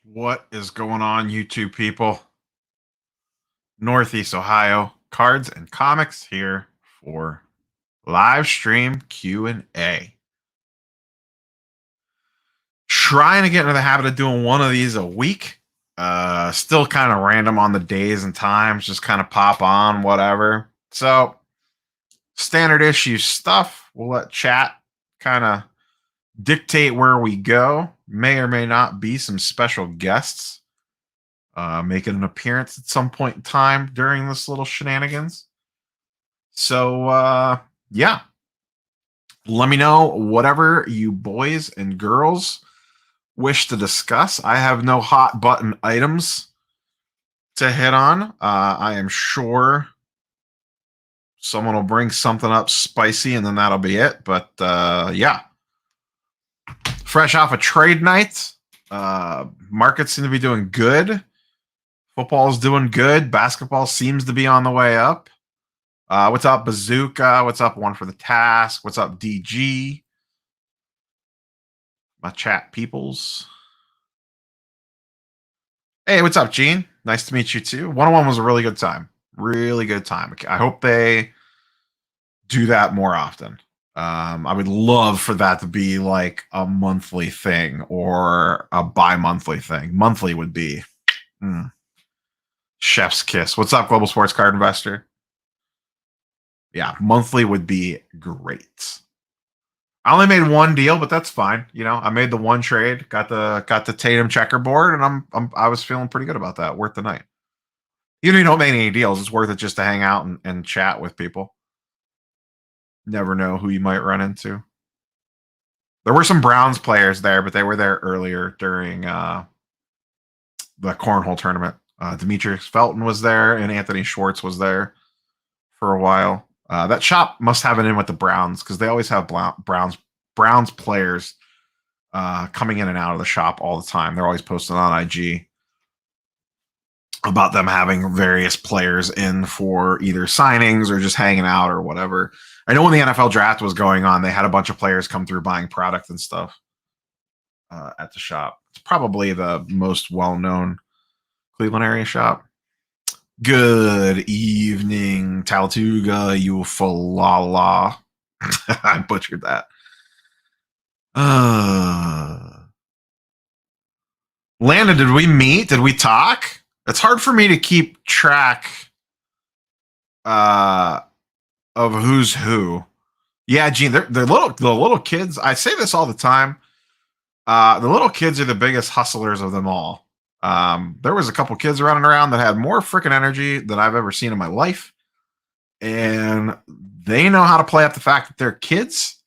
What is going on, YouTube people? Northeast Ohio, Cards and Comics here for live stream Q&A. Trying to get into the habit of doing one of these a week. Still kind of random on the days and times, just kind of pop on, whatever. So, standard issue stuff. We'll let chat kind of dictate where we go. May or may not be some special guests making an appearance at some point in time during this little shenanigans. So, yeah. Let me know whatever you boys and girls wish to discuss. I have no hot button items to hit on. I am sure someone will bring something up spicy and then that'll be it. But yeah. Fresh off a trade night. Markets seem to be doing good. Football's doing good. Basketball seems to be on the way up. What's up, Bazooka? What's up, One for the Task? What's up, DG? My chat peoples. Hey, what's up, Gene? Nice to meet you too. 101 was a really good time. Really good time. I hope they do that more often. I would love for that to be like a monthly thing or a bi-monthly thing. Monthly would be chef's kiss. What's up, Global Sports Card Investor? Yeah, monthly would be great. I only made one deal, but that's fine. You know, I made the one trade, got the Tatum checkerboard, and I was feeling pretty good about that. Worth the night. Even if you don't make any deals, it's worth it just to hang out and chat with people. Never know who you might run into. There were some Browns players there, but they were there earlier during the cornhole tournament. Demetrius Felton was there, and Anthony Schwartz was there for a while. That shop must have it in with the Browns because they always have Browns players coming in and out of the shop all the time. They're always posting on IG about them having various players in for either signings or just hanging out or whatever. I know when the NFL draft was going on, they had a bunch of players come through buying product and stuff at the shop. It's probably the most well-known Cleveland area shop. Good evening, Taltuga, you falala. I butchered that. Landon, did we meet? Did we talk? It's hard for me to keep track of who's who. Yeah, Gene, the little kids. I say this all the time. The little kids are the biggest hustlers of them all. There was a couple kids running around that had more freaking energy than I've ever seen in my life. And they know how to play up the fact that they're kids.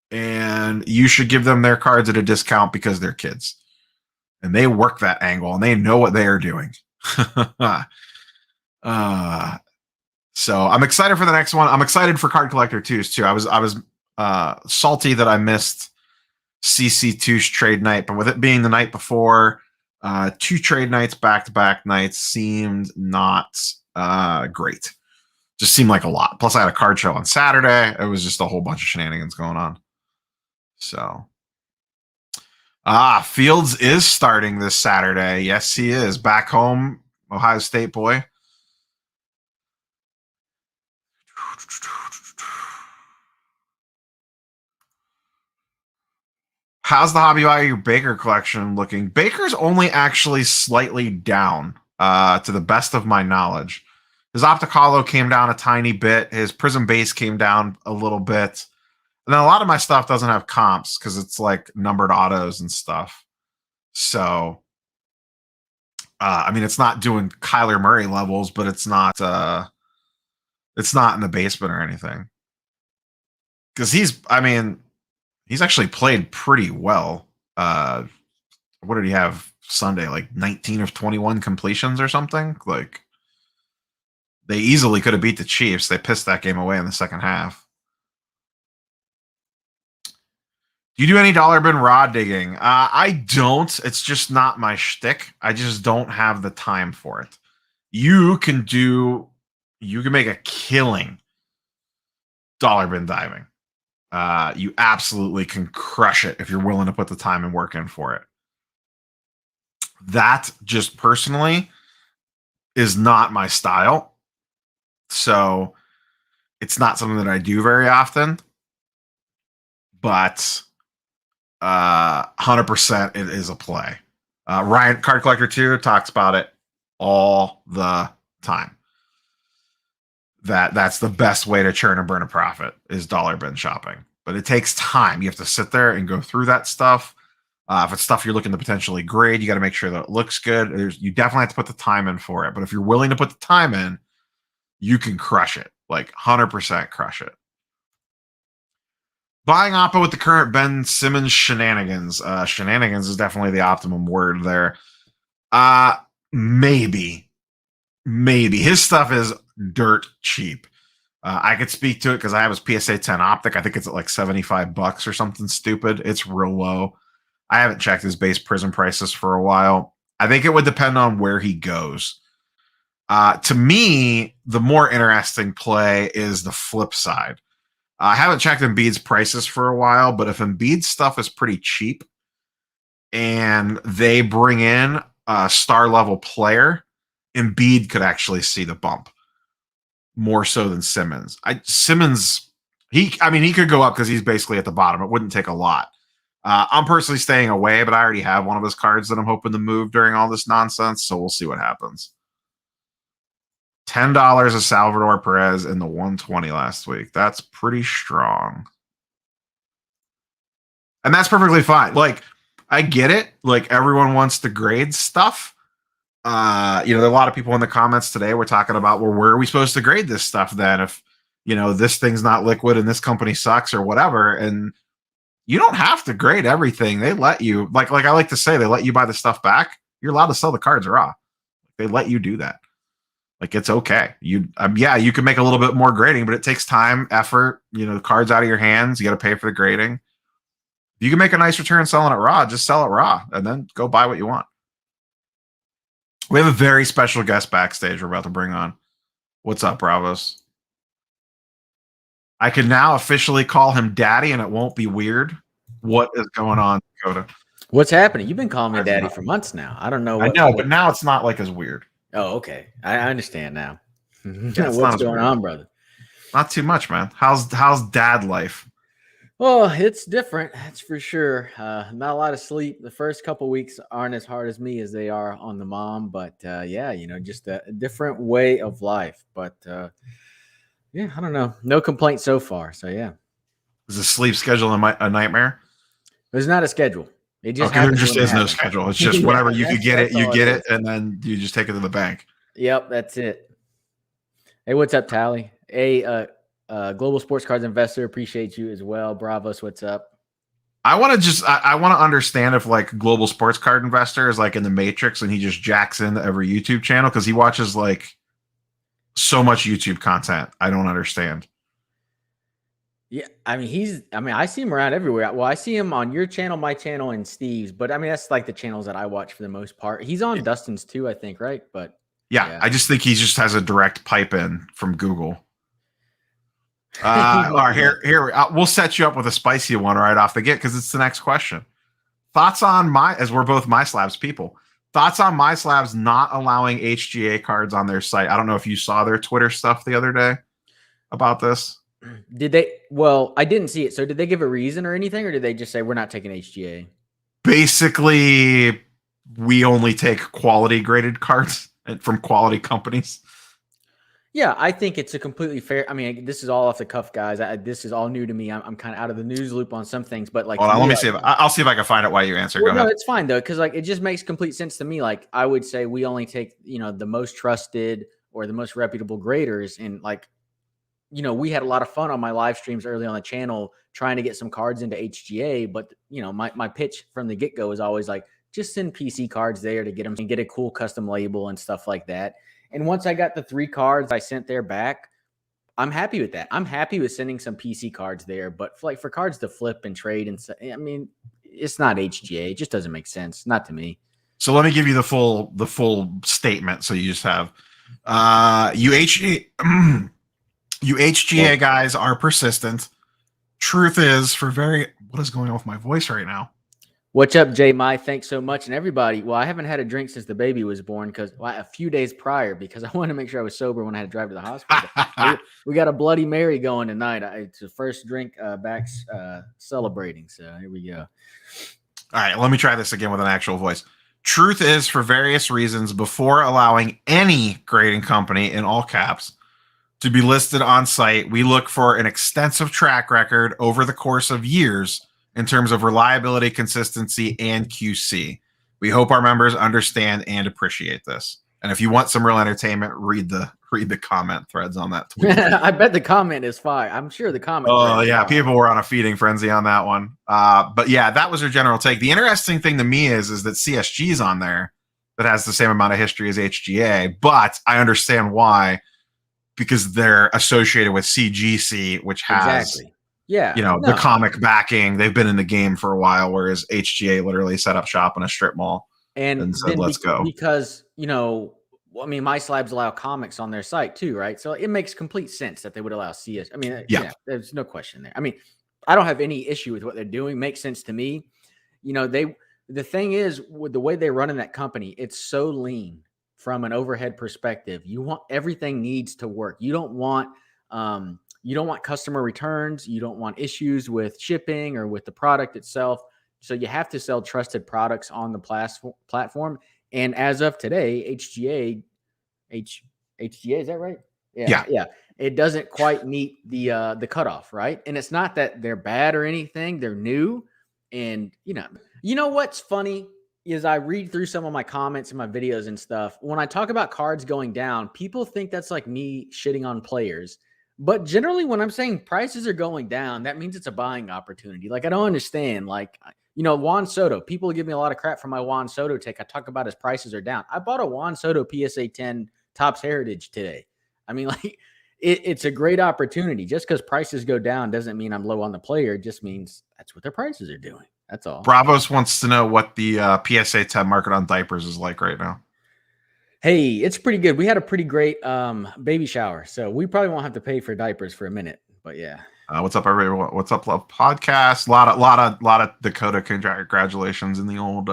And you should give them their cards at a discount because they're kids. And they work that angle and they know what they are doing. So I'm excited for the next one. I'm excited for Card Collector 2s too. I was salty that I missed CC2's trade night, but with it being the night before, 2 trade nights back-to-back nights seemed not great. Just seemed like a lot. Plus, I had a card show on Saturday. It was just a whole bunch of shenanigans going on. So, Fields is starting this Saturday. Yes, he is. Back home, Ohio State boy. How's the Hobby Buyer Baker collection looking? Baker's only actually slightly down, to the best of my knowledge. His Opticalo came down a tiny bit. His Prism Base came down a little bit. And then a lot of my stuff doesn't have comps because it's like numbered autos and stuff. So, I mean, it's not doing Kyler Murray levels, but it's not in the basement or anything. Because he's actually played pretty well. What did he have Sunday? Like 19 of 21 completions or something? Like, they easily could have beat the Chiefs. They pissed that game away in the second half. Do you do any dollar bin raw digging? I don't. It's just not my shtick. I just don't have the time for it. You can make a killing dollar bin diving. You absolutely can crush it if you're willing to put the time and work in for it. That just personally is not my style. So it's not something that I do very often, but 100% it is a play. Ryan, Card Collector 2, talks about it all the time. That's the best way to churn and burn a profit is dollar bin shopping. But it takes time. You have to sit there and go through that stuff. If it's stuff you're looking to potentially grade, you got to make sure that it looks good. You definitely have to put the time in for it. But if you're willing to put the time in, you can crush it. Like 100% crush it. Buying Oppo with the current Ben Simmons shenanigans. Shenanigans is definitely the optimum word there. Maybe. His stuff is dirt cheap. I could speak to it because I have his PSA 10 optic. I think it's at like $75 or something stupid. It's real low. I haven't checked his base Prism prices for a while. I think it would depend on where he goes. To me, the more interesting play is the flip side. I haven't checked Embiid's prices for a while, but if Embiid's stuff is pretty cheap and they bring in a star level player, Embiid could actually see the bump more so than Simmons. Simmons, he could go up because he's basically at the bottom. It wouldn't take a lot. I'm personally staying away, but I already have one of his cards that I'm hoping to move during all this nonsense, so we'll see what happens. $10 of Salvador Perez in the 120 last week. That's pretty strong. And that's perfectly fine. Like, I get it. Like, everyone wants to grade stuff. There are a lot of people in the comments today were talking about, well, where are we supposed to grade this stuff then if, this thing's not liquid and this company sucks or whatever. And you don't have to grade everything. They let you, like I like to say, they let you buy the stuff back. You're allowed to sell the cards raw. They let you do that. Like, it's okay. You can make a little bit more grading, but it takes time, effort, the cards out of your hands. You got to pay for the grading. If you can make a nice return selling it raw, just sell it raw and then go buy what you want. We have a very special guest backstage we're about to bring on. What's up, Bravos? I can now officially call him Daddy and it won't be weird. What is going on, Dakota? What's happening? You've been calling me Daddy for months now. I don't know. I know, but now it's not like as weird. Oh, okay. I understand now. Yeah, what's going on, brother? Not too much, man. How's dad life? Well, it's different. That's for sure. Not a lot of sleep. The first couple weeks aren't as hard as me as they are on the mom, but just a different way of life. But I don't know. No complaints so far. So yeah. Is the sleep schedule a nightmare? There's not a schedule. It just there just is no schedule. It's just whenever you can get it, you get it, and then you just take it to the bank. Yep, that's it. Hey, what's up, Tally? Hey, Global Sports Cards Investor, appreciate you as well. Bravos, what's up? I want to understand if like Global Sports Card Investor is like in the Matrix and he just jacks into every YouTube channel because he watches like so much YouTube content. I don't understand. Yeah, I see him around everywhere. Well, I see him on your channel, my channel, and Steve's. But that's like the channels that I watch for the most part. He's on Dustin's too, I think, right? But yeah, I just think he just has a direct pipe in from Google. All right, here we'll set you up with a spicy one right off the get because it's the next question. Thoughts on as we're both MySlabs people. Thoughts on MySlabs not allowing HGA cards on their site? I don't know if you saw their Twitter stuff the other day about this. Did they? Well, I didn't see it. So did they give a reason or anything, or did they just say we're not taking HGA? Basically, we only take quality graded cards from quality companies. Yeah, I think it's a completely fair. This is all off the cuff, guys. This is all new to me. I'm kind of out of the news loop on some things, but like, let me see. I'll see if I can find out why you answer. Go ahead. No, it's fine though, because like it just makes complete sense to me. Like I would say we only take the most trusted or the most reputable graders, and like we had a lot of fun on my live streams early on the channel trying to get some cards into HGA, but my pitch from the get go is always like just send PC cards there to get them and get a cool custom label and stuff like that. And once I got the 3 cards I sent there back, I'm happy with that. I'm happy with sending some PC cards there, but for cards to flip and trade it's not HGA. It just doesn't make sense. Not to me. So let me give you the full statement. So you just have you HGA guys are persistent. Truth is, what is going on with my voice right now? What's up, J. My? Thanks so much. And everybody, well, I haven't had a drink since the baby was born because a few days prior, because I wanted to make sure I was sober when I had to drive to the hospital. we got a Bloody Mary going tonight. It's the first drink back celebrating. So here we go. All right, let me try this again with an actual voice. Truth is, for various reasons, before allowing any grading company, in all caps, to be listed on site, we look for an extensive track record over the course of years in terms of reliability, consistency, and QC. We hope our members understand and appreciate this. And if you want some real entertainment, read the comment threads on that tweet. I bet the comment is fire. I'm sure the comment. Oh yeah, people were on a feeding frenzy on that one. But yeah, that was her general take. The interesting thing to me is that CSG's on there that has the same amount of history as HGA, but I understand why, because they're associated with CGC, which has the comic backing. They've been in the game for a while, whereas HGA literally set up shop in a strip mall and said, "Let's go." Because MySlabs allow comics on their site too, right? So it makes complete sense that they would allow CS. I mean, there's no question there. I mean, I don't have any issue with what they're doing. Makes sense to me. The thing is, with the way they run in that company, it's so lean from an overhead perspective. Everything needs to work. You don't want customer returns. You don't want issues with shipping or with the product itself. So you have to sell trusted products on the platform. And as of today, HGA, is that right? Yeah. It doesn't quite meet the cutoff, right? And it's not that they're bad or anything. They're new. And you know what's funny is I read through some of my comments and my videos and stuff. When I talk about cards going down, people think that's like me shitting on players. But generally, when I'm saying prices are going down, that means it's a buying opportunity. Like, I don't understand. Like, Juan Soto, people give me a lot of crap for my Juan Soto take. I talk about his prices are down. I bought a Juan Soto PSA 10 Topps Heritage today. I mean, like, it's a great opportunity. Just because prices go down doesn't mean I'm low on the player. It just means that's what their prices are doing. That's all. Bravos wants to know what the PSA 10 market on diapers is like right now. Hey, it's pretty good. We had a pretty great baby shower, so we probably won't have to pay for diapers for a minute. But yeah. What's up, everybody? What's up, Love Podcast? Lot of Dakota congratulations in the old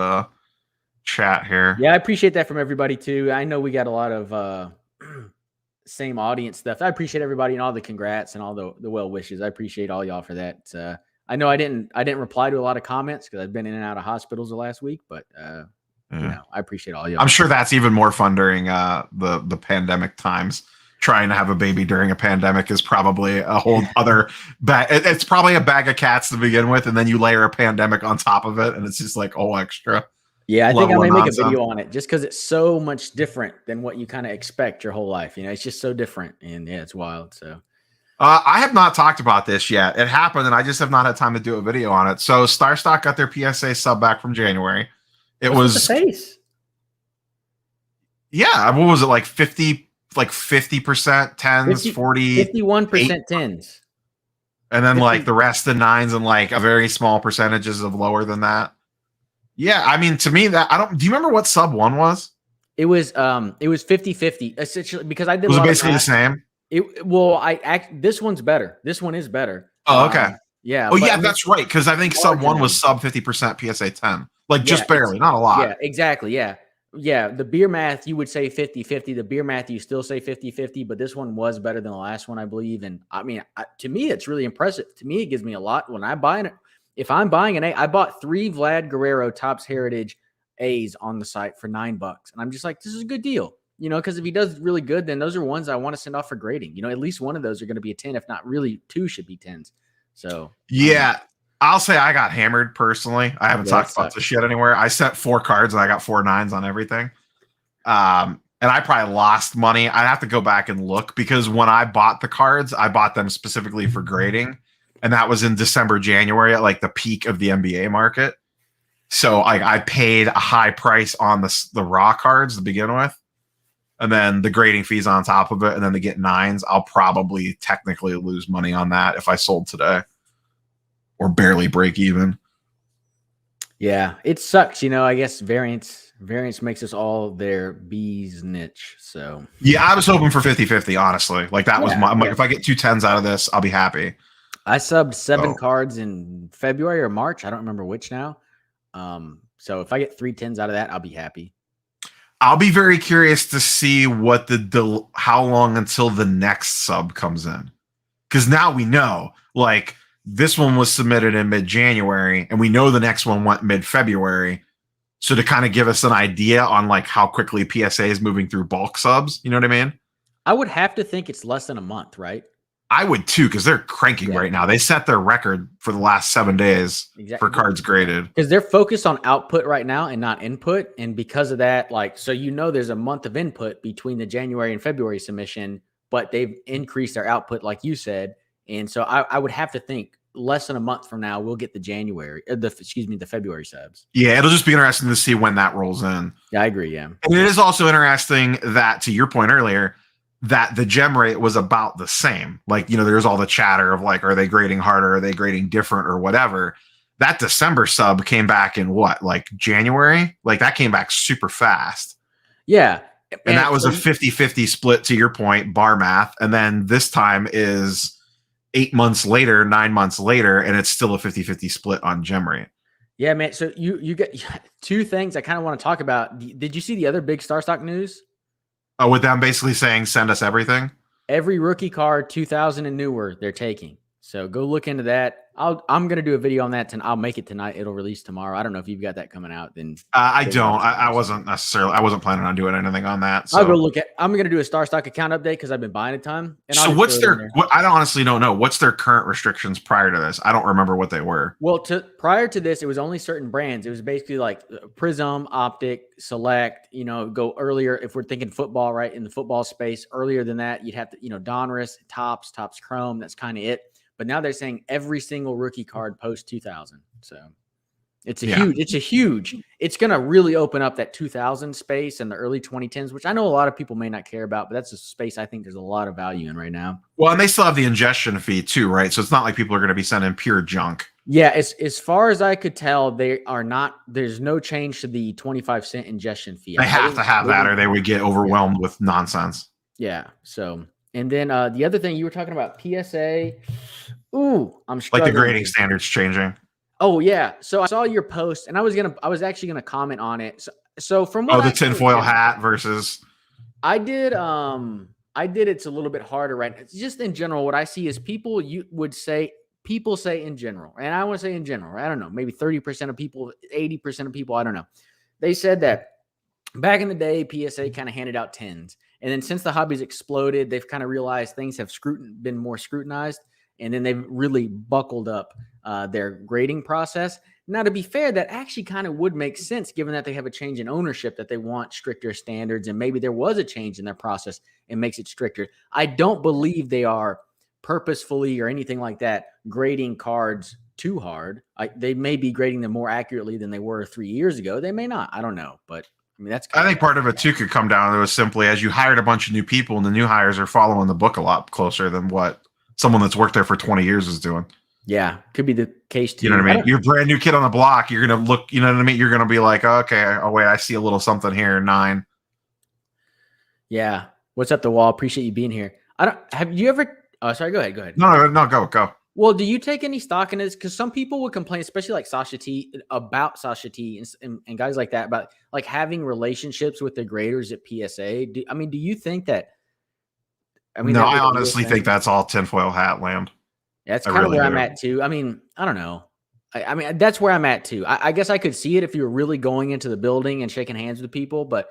chat here. Yeah, I appreciate that from everybody too. I know we got a lot of same audience stuff. I appreciate everybody and all the congrats and all the well wishes. I appreciate all y'all for that. I know I didn't reply to a lot of comments because I've been in and out of hospitals the last week, but I appreciate all y'all. I'm sure that's even more fun during the pandemic times. Trying to have a baby during a pandemic is probably a whole other bag. It's probably a bag of cats to begin with, and then you layer a pandemic on top of it, and it's just like all extra. Yeah, I think I may make a video on it just because it's so much different than what you kind of expect your whole life. It's just so different, and yeah, it's wild. So, I have not talked about this yet. It happened, and I just have not had time to do a video on it. So, StarStock got their PSA sub back from January. What's the face? Yeah, what was it, like 50%, 10s, 40, 51% 10s, and then 50, like the rest of nines and like a very small percentages of lower than that. Yeah, I mean, to me, that do you remember what sub one was? It was 50-50 essentially, because I did. Was it basically the same? This one's better. This one is better. Oh, okay. Yeah. Oh, yeah, that's right. Because I think sub one was sub 50% PSA 10, like just barely, not a lot. Yeah, exactly. Yeah. Yeah, the beer math, you would say 50-50. The beer math, you still say 50-50, but this one was better than the last one, I believe. And I mean, to me, it's really impressive. To me, it gives me a lot. When I buy it, if I'm buying an A, I bought 3 Vlad Guerrero Topps Heritage A's on the site for $9. And I'm just like, this is a good deal. Because if he does really good, then those are ones I want to send off for grading. At least one of those are going to be a 10, if not really 2 should be 10s. So, yeah. I'll say I got hammered personally. I haven't talked about this shit anywhere. I sent 4 cards and I got 4 9s on everything. And I probably lost money. I'd have to go back and look because when I bought the cards, I bought them specifically for grading. And that was in December, January at like the peak of the NBA market. So I paid a high price on the raw cards to begin with. And then the grading fees on top of it. And then to get 9s, I'll probably technically lose money on that if I sold today. Or barely break even. Yeah, it sucks. I guess variance makes us all their bee's niche. So yeah, I was hoping for 50-50, honestly. Like that was my if I get 2 10s out of this, I'll be happy. I subbed 7 cards in February or March. I don't remember which now. So if I get 310s out of that, I'll be happy. I'll be very curious to see what how long until the next sub comes in. Because now we know, like, this one was submitted in mid-January, and we know the next one went mid-February. So to kind of give us an idea on like how quickly PSA is moving through bulk subs, you know what I mean? I would have to think it's less than a month, right? I would too, because they're cranking right now. They set their record for the last 7 days for cards graded. Because they're focused on output right now and not input. And because of that, like, so there's a month of input between the January and February submission, but they've increased their output, like you said. And so I would have to think less than a month from now, we'll get the February subs. Yeah, it'll just be interesting to see when that rolls in. Yeah, I agree. Yeah. And it is also interesting that, to your point earlier, that the gem rate was about the same. Like, there's all the chatter of like, are they grading harder? Are they grading different or whatever? That December sub came back in what, like January? Like that came back super fast. Yeah. And that was a 50-50 split, to your point, bar math. And then this time is 8 months later, 9 months later, and it's still a 50-50 split on gem rate. Yeah, man. So you got two things I kind of want to talk about. Did you see the other big StarStock news? Oh, with them basically saying, send us everything? Every rookie card, 2000 and newer, they're taking. So go look into that. I'm going to do a video on that. I'll make it tonight. It'll release tomorrow. I don't know if you've got that coming out. Then I don't. I wasn't planning on doing anything on that. So. I'll go look at. I'm going to do a StarStock account update because I've been buying a ton. And so what's their? I honestly don't know. What's their current restrictions prior to this? I don't remember what they were. Well, prior to this, it was only certain brands. It was basically like Prism, Optic, Select. Go earlier if we're thinking football, right? In the football space, earlier than that, you'd have to, Donruss, Topps Chrome. That's kind of it. But now they're saying every single rookie card post 2000. So it's going to really open up that 2000 space and the early 2010s, which I know a lot of people may not care about, but that's a space I think there's a lot of value in right now. Well, and they still have the ingestion fee too, right? So it's not like people are going to be sending pure junk. Yeah. As far as I could tell, they are not, there's no change to the 25-cent ingestion fee. They have to have that or they would get overwhelmed with nonsense. Yeah. So, and then the other thing you were talking about, PSA. Ooh, I'm struggling. Like the grading standards changing. Oh yeah. So I saw your post, and I was actually gonna comment on it. So from what the tinfoil hat versus. I did. It's a little bit harder, right? It's just in general. What I see is people say in general, and I want to say in general. I don't know, maybe 30% of people, 80% of people. I don't know. They said that back in the day, PSA kind of handed out 10s. And then since the hobby's exploded, they've kind of realized things have been more scrutinized. And then they've really buckled up their grading process. Now, to be fair, that actually kind of would make sense given that they have a change in ownership, that they want stricter standards. And maybe there was a change in their process and makes it stricter. I don't believe they are purposefully or anything like that grading cards too hard. They may be grading them more accurately than they were 3 years ago. They may not. I don't know. But I mean, I think part of it too could come down to it simply as you hired a bunch of new people and the new hires are following the book a lot closer than what someone that's worked there for 20 years is doing. Yeah, could be the case too. You know what I mean? You're a brand new kid on the block. You're going to look, you know what I mean? You're going to be like, okay, oh wait, I see a little something here. 9. Yeah. What's up, the wall? Appreciate you being here. Have you ever, sorry, go ahead. No, go. Well, do you take any stock in this? Because some people would complain, especially like Sasha T, and guys like that, about like having relationships with the graders at PSA. Do you think that? No, I honestly think that's all tinfoil hat land. Yeah, that's kind of where I'm at too. I mean, I don't know. I mean, that's where I'm at too. I guess I could see it if you were really going into the building and shaking hands with people, but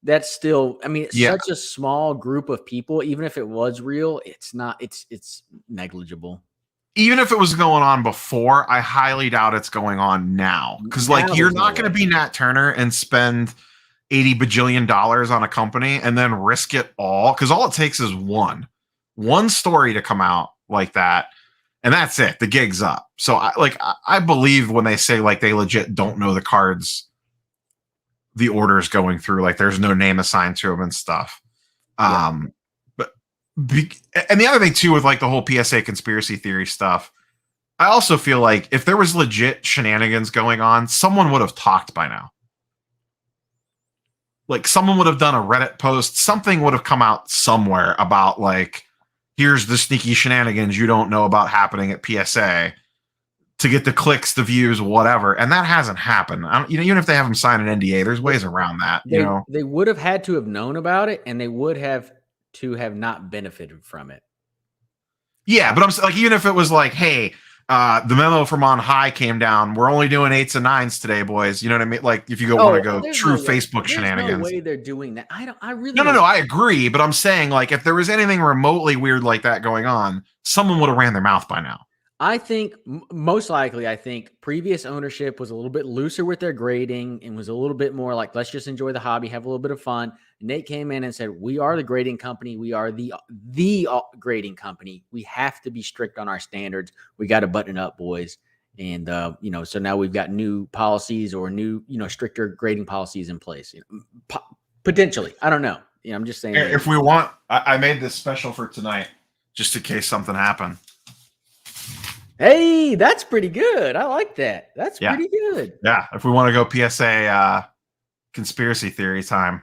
that's still, it's such a small group of people. Even if it was real, it's not, it's negligible. Even if it was going on before, I highly doubt it's going on now. Because you're not going to be Nat Turner and spend $80 bajillion on a company and then risk it all. Because all it takes is one story to come out like that. And that's it. The gig's up. So I believe when they say like they legit don't know the cards, the orders going through, like there's no name assigned to them and stuff. Yeah. And the other thing too, with like the whole PSA conspiracy theory stuff, I also feel like if there was legit shenanigans going on, someone would have talked by now. Like someone would have done a Reddit post, something would have come out somewhere about like, here's the sneaky shenanigans you don't know about happening at PSA to get the clicks, the views, whatever. And that hasn't happened. Even if they have them sign an NDA, there's ways around that. They would have had to have known about it, and they would have to have not benefited from it. Yeah, but I'm like, even if it was like, hey, the memo from on high came down. We're only doing 8s and 9s today, boys. You know what I mean? Like, if you want to go true Facebook shenanigans. There's no way they're doing that. I really no. I agree, but I'm saying, like, if there was anything remotely weird like that going on, someone would have ran their mouth by now. I think most likely, previous ownership was a little bit looser with their grading and was a little bit more like, let's just enjoy the hobby, have a little bit of fun. Nate came in and said, we are the grading company. We are the grading company. We have to be strict on our standards. We got to button up, boys. And, so now we've got new policies or new, stricter grading policies in place. Potentially. I don't know. I'm just saying. If we want, I made this special for tonight just in case something happened. Hey, that's pretty good. I like that. That's pretty good. Yeah, if we want to go PSA conspiracy theory time,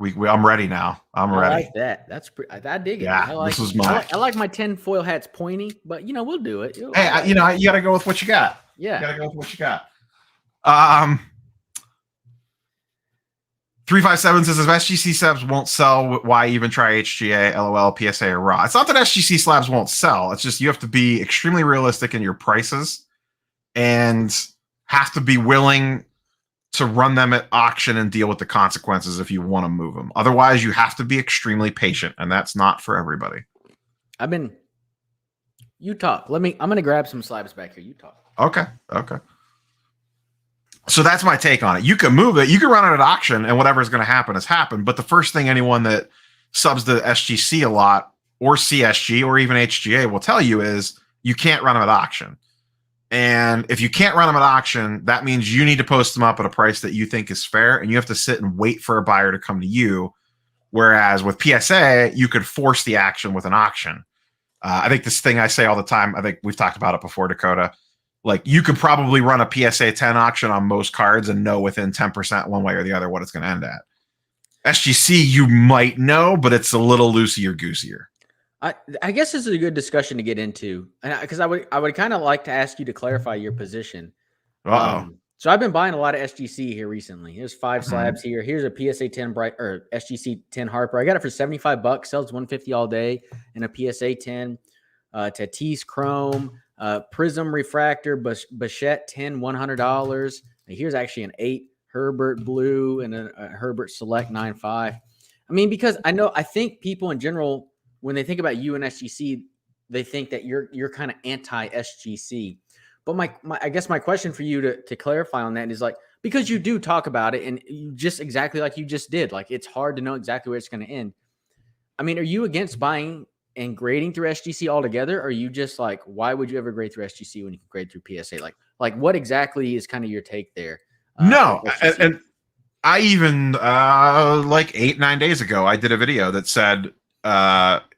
I'm ready now. I'm ready. I like that. That's pretty. I dig it. Yeah, this was my. I like my 10 foil hats pointy, but we'll do it. Hey, you got to go with what you got. Yeah, you got to go with what you got. 357 says if SGC slabs won't sell, why even try HGA, LOL, PSA, or raw? It's not that SGC slabs won't sell. It's just you have to be extremely realistic in your prices and have to be willing to run them at auction and deal with the consequences if you want to move them. Otherwise, you have to be extremely patient, and that's not for everybody. You talk. I'm going to grab some slabs back here. You talk. Okay. So that's my take on it. You can move it. You can run it at auction, and whatever is going to happen has happened. But the first thing anyone that subs to SGC a lot, or CSG, or even HGA will tell you is you can't run them at auction. And if you can't run them at auction, that means you need to post them up at a price that you think is fair, and you have to sit and wait for a buyer to come to you. Whereas with PSA, you could force the action with an auction. I think this thing I say all the time, I think we've talked about it before, Dakota. Like, you could probably run a PSA 10 auction on most cards and know within 10% one way or the other what it's going to end at. SGC, you might know, but it's a little loosier-goosier. I guess this is a good discussion to get into, because I would kind of like to ask you to clarify your position. So I've been buying a lot of SGC here recently. Here's 5 slabs here. Here's a PSA 10 or SGC 10 Harper. I got it for $75. Sells $150 all day. And a PSA 10 Tatis Chrome. Prism Refractor, Bichette 10, $100. Here's actually an 8 Herbert Blue and a Herbert Select 9.5. Because I think people in general, when they think about you and SGC, they think that you're kind of anti SGC. But I guess my question for you to clarify on that is, like, because you do talk about it and you just exactly like you just did, like, it's hard to know exactly where it's going to end. Are you against buying and grading through SGC altogether? Or are you just like, why would you ever grade through SGC when you can grade through PSA? Like what exactly is kind of your take there? No. And I even, like 8-9 days ago, I did a video that said,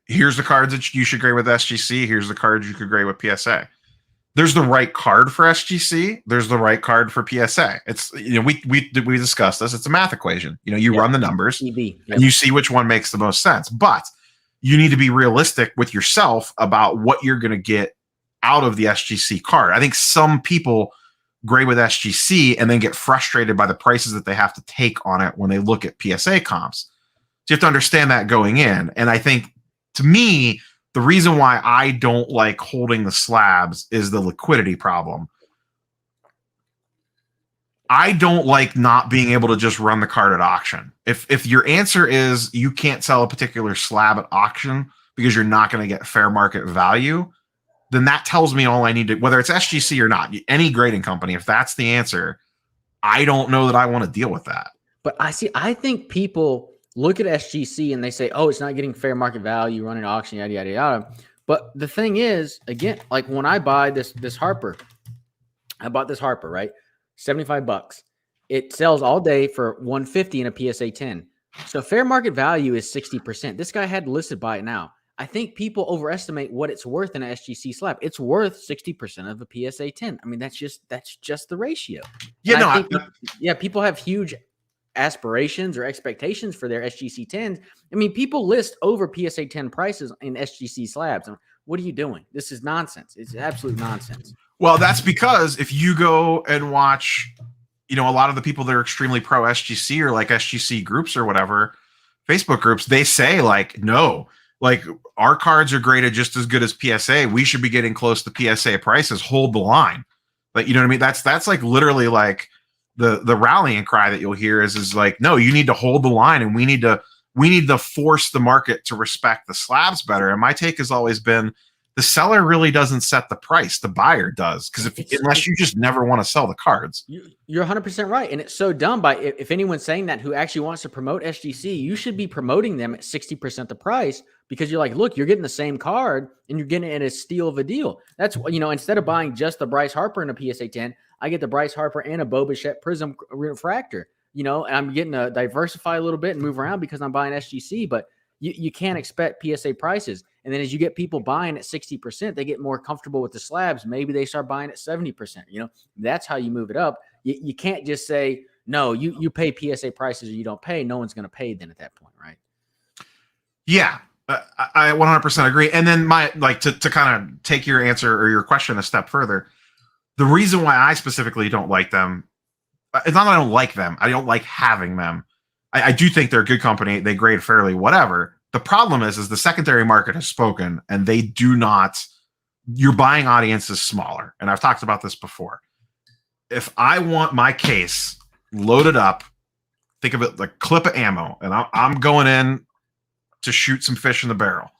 here's the cards that you should grade with SGC. Here's the cards you could grade with PSA. There's the right card for SGC. There's the right card for PSA. It's, we discussed this. It's a math equation. You run the numbers and you see which one makes the most sense. But you need to be realistic with yourself about what you're going to get out of the SGC card. I think some people grade with SGC and then get frustrated by the prices that they have to take on it when they look at PSA comps. So you have to understand that going in. And I think, to me, the reason why I don't like holding the slabs is the liquidity problem. I don't like not being able to just run the card at auction. If your answer is you can't sell a particular slab at auction because you're not going to get fair market value, then that tells me all I need to, whether it's SGC or not, any grading company, if that's the answer, I don't know that I want to deal with that. But I think people look at SGC and they say, oh, it's not getting fair market value, running auction, yada, yada, yada. But the thing is, again, like when I buy this Harper, I bought this Harper, right? $75. It sells all day for $150 in a PSA 10. So fair market value is 60%. This guy had listed buy it now. I think people overestimate what it's worth in an SGC slab. It's worth 60% of a PSA 10. that's just the ratio. Yeah, people have huge aspirations or expectations for their SGC 10s. People list over PSA 10 prices in SGC slabs. What are you doing? This is nonsense. It's absolute nonsense. Well, that's because if you go and watch, a lot of the people that are extremely pro SGC or like SGC groups or whatever, Facebook groups, they say like, no, like our cards are graded just as good as PSA. We should be getting close to PSA prices. Hold the line. But you know what I mean? That's like literally like the rallying cry that you'll hear is like, no, you need to hold the line, and we need to force the market to respect the slabs better. And my take has always been the seller really doesn't set the price, the buyer does, because unless you just never want to sell the cards. You're 100% right, and it's so dumb. If anyone's saying that who actually wants to promote SGC, you should be promoting them at 60% the price, because you're like, look, you're getting the same card and you're getting it at a steal of a deal. That's, instead of buying just the Bryce Harper and a PSA 10, I get the Bryce Harper and a Bo Bichette Prism refractor. And I'm getting to diversify a little bit and move around because I'm buying SGC, but you can't expect PSA prices. And then as you get people buying at 60%, they get more comfortable with the slabs. Maybe they start buying at 70%. That's how you move it up. You can't just say, no, you pay PSA prices or you don't pay. No one's going to pay then at that point, right? Yeah, I 100% agree. And then to kind of take your answer or your question a step further, the reason why I specifically don't like them, it's not that I don't like them. I don't like having them. I do think they're a good company. They grade fairly, whatever. The problem is the secondary market has spoken, and they do not. Your buying audience is smaller, and I've talked about this before. If I want my case loaded up, think of it like a clip of ammo, and I'm going in to shoot some fish in the barrel.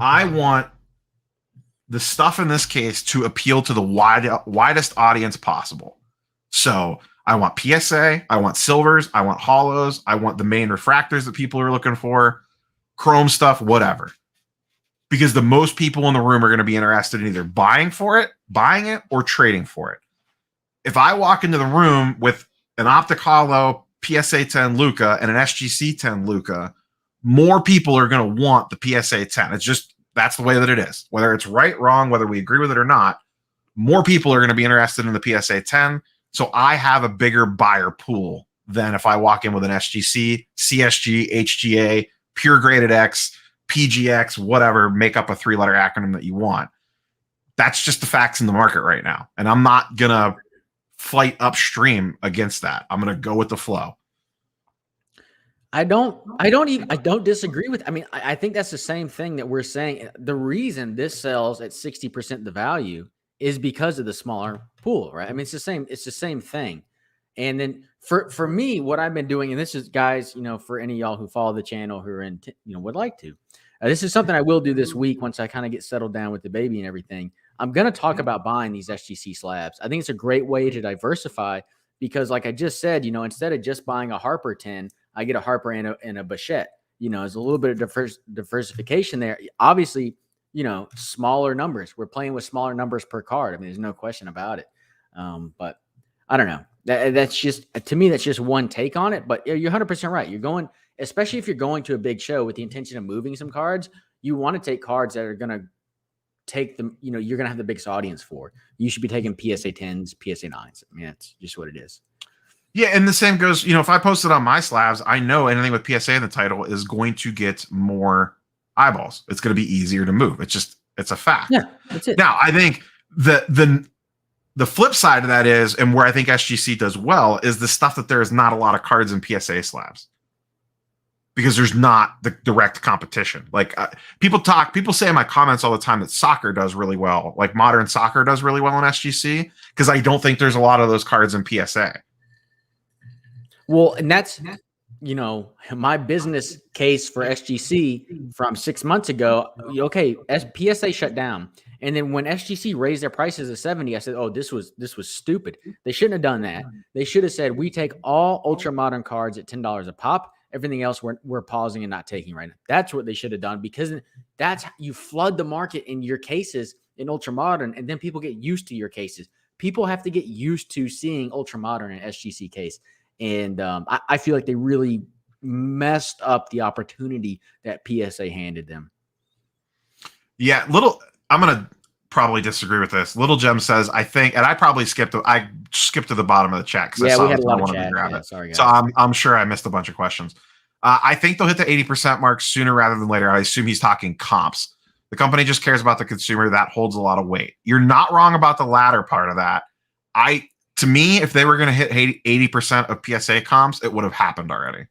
I want the stuff in this case to appeal to the widest audience possible. So I want PSA, I want silvers, I want hollows, I want the main refractors that people are looking for, chrome stuff, whatever. Because the most people in the room are going to be interested in either buying it, or trading for it. If I walk into the room with an Optic Hollow PSA 10 Luka and an SGC 10 Luka, more people are going to want the PSA 10. It's just, that's the way that it is. Whether it's right, wrong, whether we agree with it or not, more people are going to be interested in the PSA 10. So I have a bigger buyer pool than if I walk in with an SGC, CSG, HGA, Pure Graded X, PGX, whatever, make up a 3-letter acronym that you want. That's just the facts in the market right now. And I'm not going to fight upstream against that. I'm going to go with the flow. I don't disagree with. I mean, I think that's the same thing that we're saying. The reason this sells at 60% the value is because of the smaller pool, right? I mean, it's the same thing. And then for me, what I've been doing, and this is, guys, for any of y'all who follow the channel who are would like to, this is something I will do this week once I kind of get settled down with the baby and everything. I'm going to talk about buying these SGC slabs. I think it's a great way to diversify because, like I just said, instead of just buying a Harper 10, I get a Harper and a Bichette. There's a little bit of diversification there. Obviously, smaller numbers. We're playing with smaller numbers per card. I mean, there's no question about it. But I don't know. That's just, to me, that's just one take on it. But you're 100% right. You're going, especially if you're going to a big show with the intention of moving some cards, you want to take cards that are going to take them, you're going to have the biggest audience for. You should be taking PSA 10s, PSA 9s. I mean, that's just what it is. Yeah, and the same goes, if I post it on MySlabs, I know anything with PSA in the title is going to get more eyeballs. It's going to be easier to move. It's a fact. Yeah, that's it. Now, I think the flip side of that is, and where I think SGC does well, is the stuff that there is not a lot of cards in PSA slabs. Because there's not the direct competition. Like people say in my comments all the time that soccer does really well. Like modern soccer does really well in SGC, because I don't think there's a lot of those cards in PSA. Well, and that's, my business case for SGC from 6 months ago. Okay, PSA shut down. And then when SGC raised their prices to 70, I said, oh, this was stupid. They shouldn't have done that. They should have said, we take all ultra modern cards at $10 a pop. Everything else we're pausing and not taking right now. That's what they should have done, because that's, you flood the market in your cases in ultra modern, and then people get used to your cases. People have to get used to seeing ultra modern and SGC case. And I feel like they really messed up the opportunity that PSA handed them. Yeah, I'm going to probably disagree with this. Little Gem says, I think, and I probably skipped to the bottom of the chat. Yeah, we had a lot of chat. Yeah, sorry, guys. So I'm sure I missed a bunch of questions. I think they'll hit the 80% mark sooner rather than later. I assume he's talking comps. The company just cares about the consumer. That holds a lot of weight. You're not wrong about the latter part of that. To me, if they were going to hit 80% of PSA comps, it would have happened already.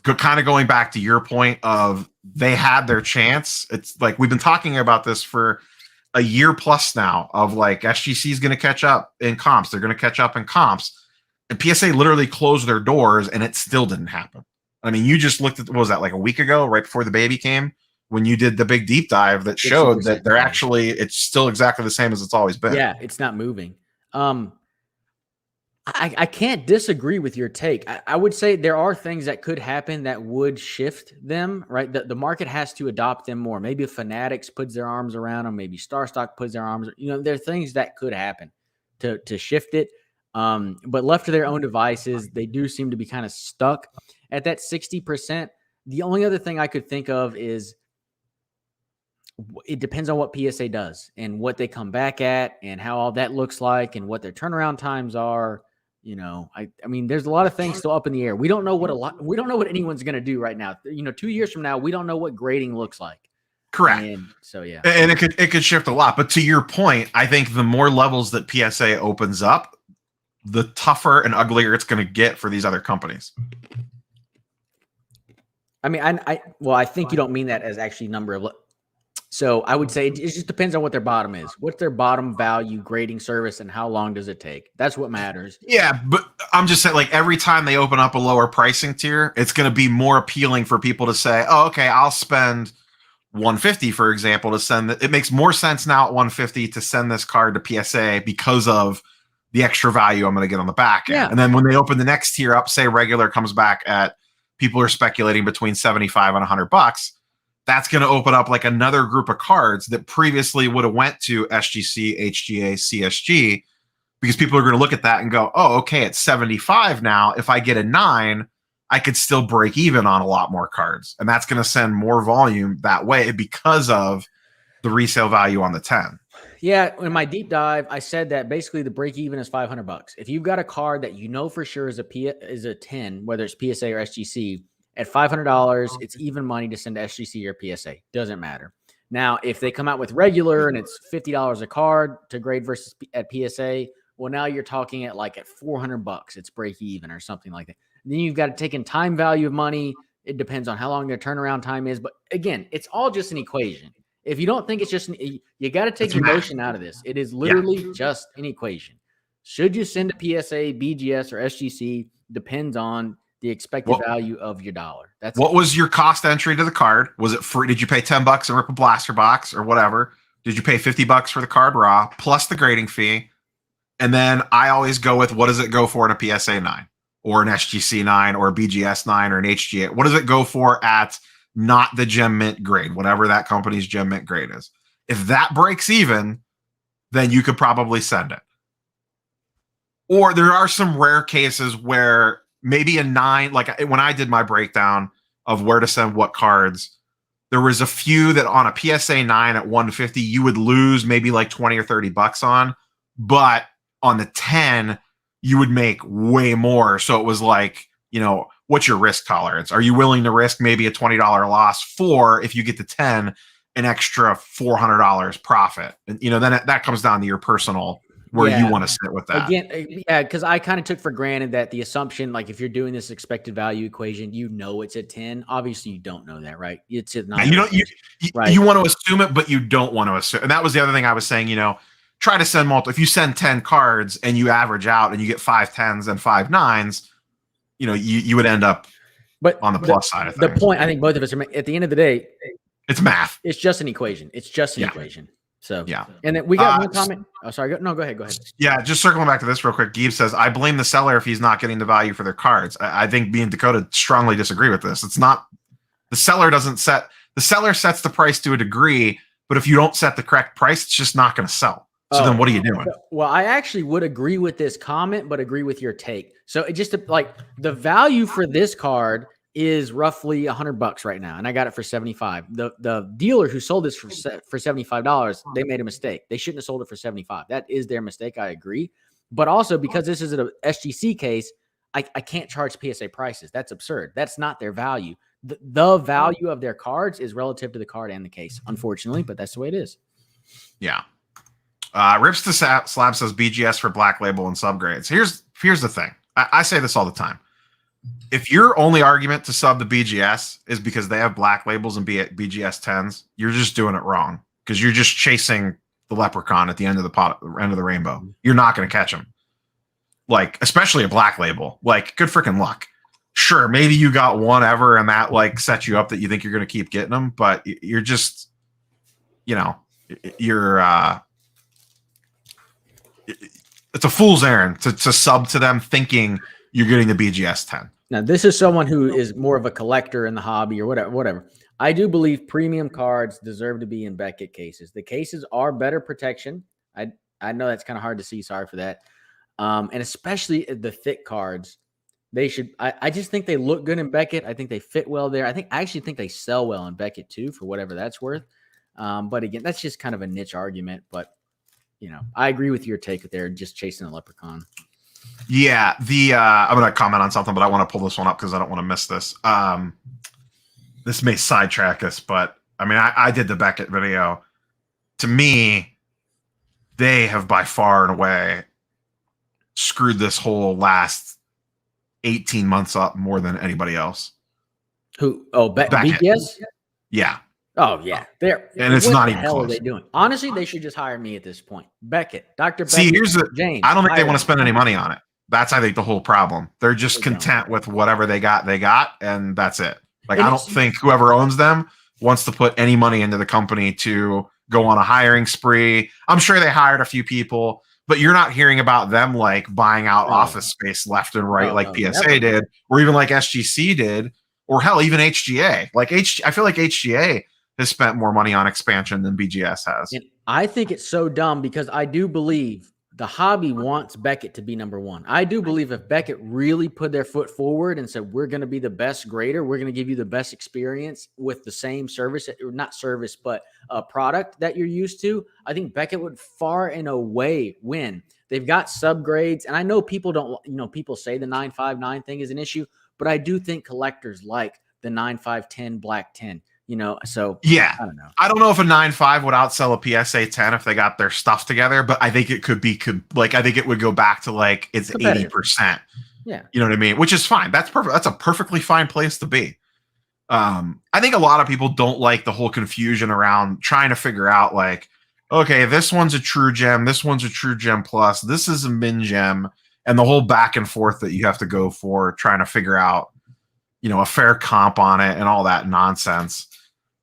Kind of going back to your point of they had their chance. It's like we've been talking about this for a year plus now of like SGC is going to catch up in comps. They're going to catch up in comps. And PSA literally closed their doors and it still didn't happen. I mean, you just looked at, what was that, like a week ago, right before the baby came, when you did the big deep dive that showed that they're actually, it's still exactly the same as it's always been. Yeah, it's not moving. I can't disagree with your take. I would say there are things that could happen that would shift them, right? The market has to adopt them more. Maybe if Fanatics puts their arms around them, maybe StarStock puts their arms, there are things that could happen to shift it. But left to their own devices, they do seem to be kind of stuck at that 60%. The only other thing I could think of is it depends on what PSA does and what they come back at and how all that looks like and what their turnaround times are. I mean, there's a lot of things still up in the air. We don't know what anyone's going to do right now. 2 years from now, we don't know what grading looks like. Correct. And so, yeah. And it could shift a lot. But to your point, I think the more levels that PSA opens up, the tougher and uglier it's going to get for these other companies. I mean, I think you don't mean that as actually number of. So I would say it just depends on what their bottom is. What's their bottom value grading service and how long does it take? That's what matters. Yeah, but I'm just saying, like, every time they open up a lower pricing tier, it's going to be more appealing for people to say, oh, okay, I'll spend $150, for example, to send it. It makes more sense now at $150 to send this card to PSA because of the extra value I'm going to get on the back end. Yeah. And then when they open the next tier up, say regular comes back at, people are speculating between 75 and $100. That's going to open up like another group of cards that previously would have went to SGC, HGA, CSG, because people are going to look at that and go, oh, okay, it's 75 now. If I get a 9, I could still break even on a lot more cards. And that's going to send more volume that way because of the resale value on the 10. Yeah, in my deep dive, I said that basically the break even is $500. If you've got a card that for sure is a 10, whether it's PSA or SGC, at $500, it's even money to send to SGC or PSA. Doesn't matter. Now, if they come out with regular and it's $50 a card to grade versus at PSA, well, now you're talking at $400. It's break even or something like that. Then you've got to take in time value of money. It depends on how long their turnaround time is. But again, it's all just an equation. If you don't think it's just you got to take emotion out of this. It is literally just an equation. Should you send a PSA, BGS, or SGC? Depends on the expected value of your dollar. That's what was your cost entry to the card? Was it free? Did you pay $10 and rip a blaster box or whatever? Did you pay $50 for the card raw plus the grading fee? And then I always go with, what does it go for in a PSA 9 or an SGC 9 or a BGS 9 or an HGA? What does it go for at not the gem mint grade, whatever that company's gem mint grade is? If that breaks even, then you could probably send it. Or there are some rare cases where maybe a 9, like when I did my breakdown of where to send what cards, there was a few that on a PSA 9 at 150, you would lose maybe like 20 or $30 on, but on the 10, you would make way more. So it was like, what's your risk tolerance? Are you willing to risk maybe a $20 loss for, if you get to 10, an extra $400 profit? And, then that comes down to your personal, where you want to sit with that. Again, yeah, because I kind of took for granted that the assumption, like if you're doing this expected value equation, it's at 10. Obviously, you don't know that, right? It's at 9. You want to assume it, but you don't want to assume. And that was the other thing I was saying, try to send multiple. If you send 10 cards and you average out and you get 5 10s and 5 9s, you would end up on the plus side of things. The point I think both of us are at the end of the day, it's math. It's just an equation. It's just an equation. So, yeah. And then we got one comment. Oh, sorry. Go ahead. Yeah. Just circling back to this real quick. Geeb says, I blame the seller if he's not getting the value for their cards. I think me and Dakota strongly disagree with this. It's not, the seller sets the price to a degree, but if you don't set the correct price, it's just not going to sell. So then what are you doing? Well, I actually would agree with this comment, but agree with your take. So it just like the value for this card is roughly $100 right now, and I got it for 75. The dealer who sold this for $75, they made a mistake. They shouldn't have sold it for 75. That is their mistake. I agree, but also because this is an SGC case, I can't charge PSA prices. That's absurd. That's not their value. the value of their cards is relative to the card and the case, unfortunately, but that's the way it is. Yeah. Rips to Slab says BGS for Black Label and subgrades. Here's the thing. I say this all the time. If your only argument to sub the BGS is because they have Black Labels and BGS 10s, you're just doing it wrong because you're just chasing the leprechaun at the end of the rainbow. You're not going to catch him. Like, especially a Black Label. Like, good freaking luck. Sure, maybe you got one ever and that like sets you up that you think you're going to keep getting them, but you're just, it's a fool's errand to sub to them thinking you're getting the BGS 10. Now, this is someone who is more of a collector in the hobby or whatever. I do believe premium cards deserve to be in Beckett cases. The cases are better protection. I know that's kind of hard to see. Sorry for that. And especially the thick cards. They should. I just think they look good in Beckett. I think they fit well there. I actually think they sell well in Beckett too, for whatever that's worth. But again, that's just kind of a niche argument. But I agree with your take there. Just chasing a leprechaun. Yeah, I'm going to comment on something, but I want to pull this one up because I don't want to miss this. This may sidetrack us, but I mean, I did the Beckett video. To me, they have by far and away screwed this whole last 18 months up more than anybody else. Who? Oh, Beckett. BGS? Yeah. Oh, yeah. And it's not even close. What the hell are they doing? Honestly, they should just hire me at this point. Beckett, Dr. Beckett. See, James. I don't think they want to spend any money on it. That's, I think, the whole problem. They're just content with whatever they got, and that's it. Like, I don't think whoever owns them wants to put any money into the company to go on a hiring spree. I'm sure they hired a few people, but you're not hearing about them like buying out office space left and right like PSA did, or even like SGC did, or hell, even HGA. I feel like HGA has spent more money on expansion than BGS has. And I think it's so dumb because I do believe the hobby wants Beckett to be number one. I do believe if Beckett really put their foot forward and said, we're going to be the best grader, we're going to give you the best experience with the same service, or not service, but a product that you're used to, I think Beckett would far and away win. They've got subgrades, and I know people don't, people say the 959 thing is an issue, but I do think collectors like the 9510 Black 10. So yeah, I don't know if a 9.5 would outsell a PSA 10 if they got their stuff together, but I think it could be I think it would go back to like it's 80%. Yeah, you know what I mean, which is fine. That's perfect. That's a perfectly fine place to be. I think a lot of people don't like the whole confusion around trying to figure out like, okay, this one's a true gem, this one's a true gem plus, this is a min gem, and the whole back and forth that you have to go for trying to figure out, a fair comp on it and all that nonsense.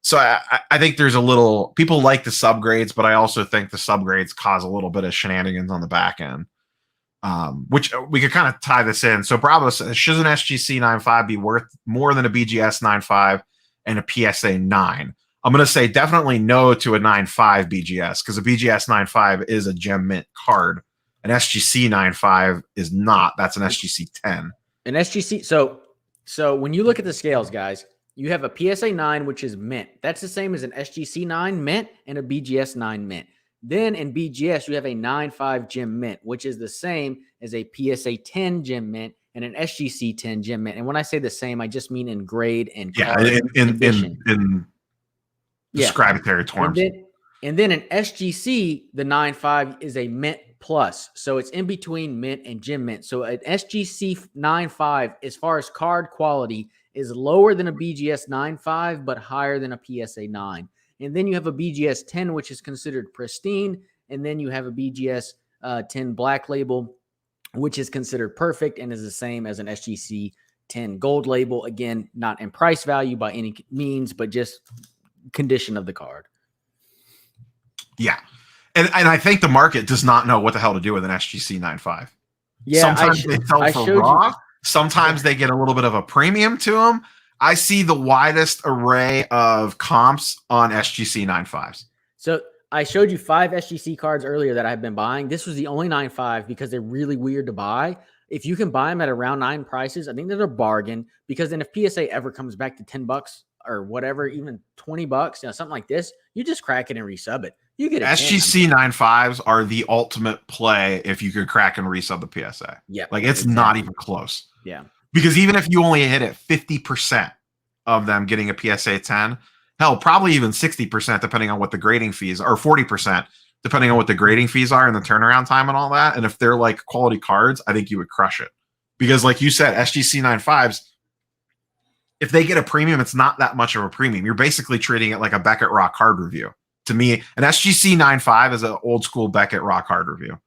So I think there's people like the subgrades, but I also think the subgrades cause a little bit of shenanigans on the back end, which we could kind of tie this in. So Bravo says, should an SGC 9.5 be worth more than a BGS 9.5 and a PSA 9? I'm going to say definitely no to a 9.5 BGS because a BGS 9.5 is a gem mint card. An SGC 9.5 is not. That's an SGC 10. An SGC. So when you look at the scales, guys, you have a PSA 9, which is mint. That's the same as an SGC 9 mint and a BGS 9 mint. Then in BGS, you have a 9.5 gem mint, which is the same as a PSA 10 gem mint and an SGC 10 gem mint. And when I say the same, I just mean in grade and in describatory terms. And then an SGC, the 9.5 is a mint plus. So it's in between mint and gem mint. So an SGC 9.5, as far as card quality, is lower than a BGS 9.5, but higher than a PSA 9. And then you have a BGS 10, which is considered pristine. And then you have a BGS 10 Black Label, which is considered perfect and is the same as an SGC 10 Gold Label. Again, not in price value by any means, but just condition of the card. Yeah. And I think the market does not know what the hell to do with an SGC 9.5. Yeah, sometimes they sell for raw. Sometimes they get a little bit of a premium to them. I see the widest array of comps on SGC 9.5s. So I showed you 5 SGC cards earlier that I've been buying. This was the only 9.5 because they're really weird to buy. If you can buy them at around 9 prices, I think they're a bargain, because then if PSA ever comes back to $10 or whatever, even $20, something like this, you just crack it and resub it. You get SGC 9.5s are the ultimate play if you could crack and resub the PSA. Yeah. Like it's not even close. Yeah. Because even if you only hit it 50%, of them getting a PSA 10. Hell, probably even 60%, depending on what the grading fees are, or 40%, depending on what the grading fees are and the turnaround time and all that. And if they're like quality cards, I think you would crush it. Because like you said, SGC 95s, if they get a premium, it's not that much of a premium. You're basically treating it like a Beckett Raw card review. To me, an SGC 95 is an old school Beckett Raw card review.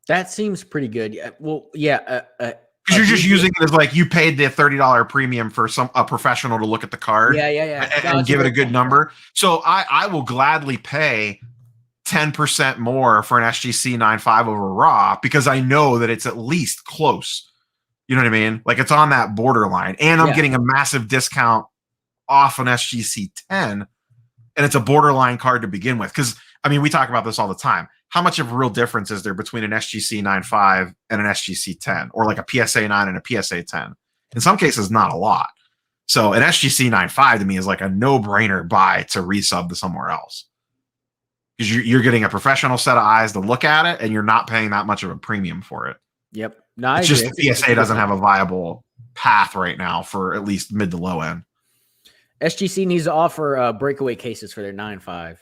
That seems pretty good. Well, yeah. Because you're just using it as like you paid the $30 premium for a professional to look at the card, and give it a good number. So I will gladly pay 10% more for an SGC 95 over Raw because I know that it's at least close. You know what I mean? Like it's on that borderline, and I'm getting a massive discount off an SGC 10, and it's a borderline card to begin with. Because I mean, we talk about this all the time. How much of a real difference is there between an SGC 95 and an SGC 10, or like a PSA 9 and a PSA 10? In some cases, not a lot. So an SGC 95 to me is like a no-brainer buy to resub to somewhere else. Because you're getting a professional set of eyes to look at it, and you're not paying that much of a premium for it. Yep. No, it's just the PSA doesn't have a viable path right now for at least mid to low end. SGC needs to offer breakaway cases for their 9.5.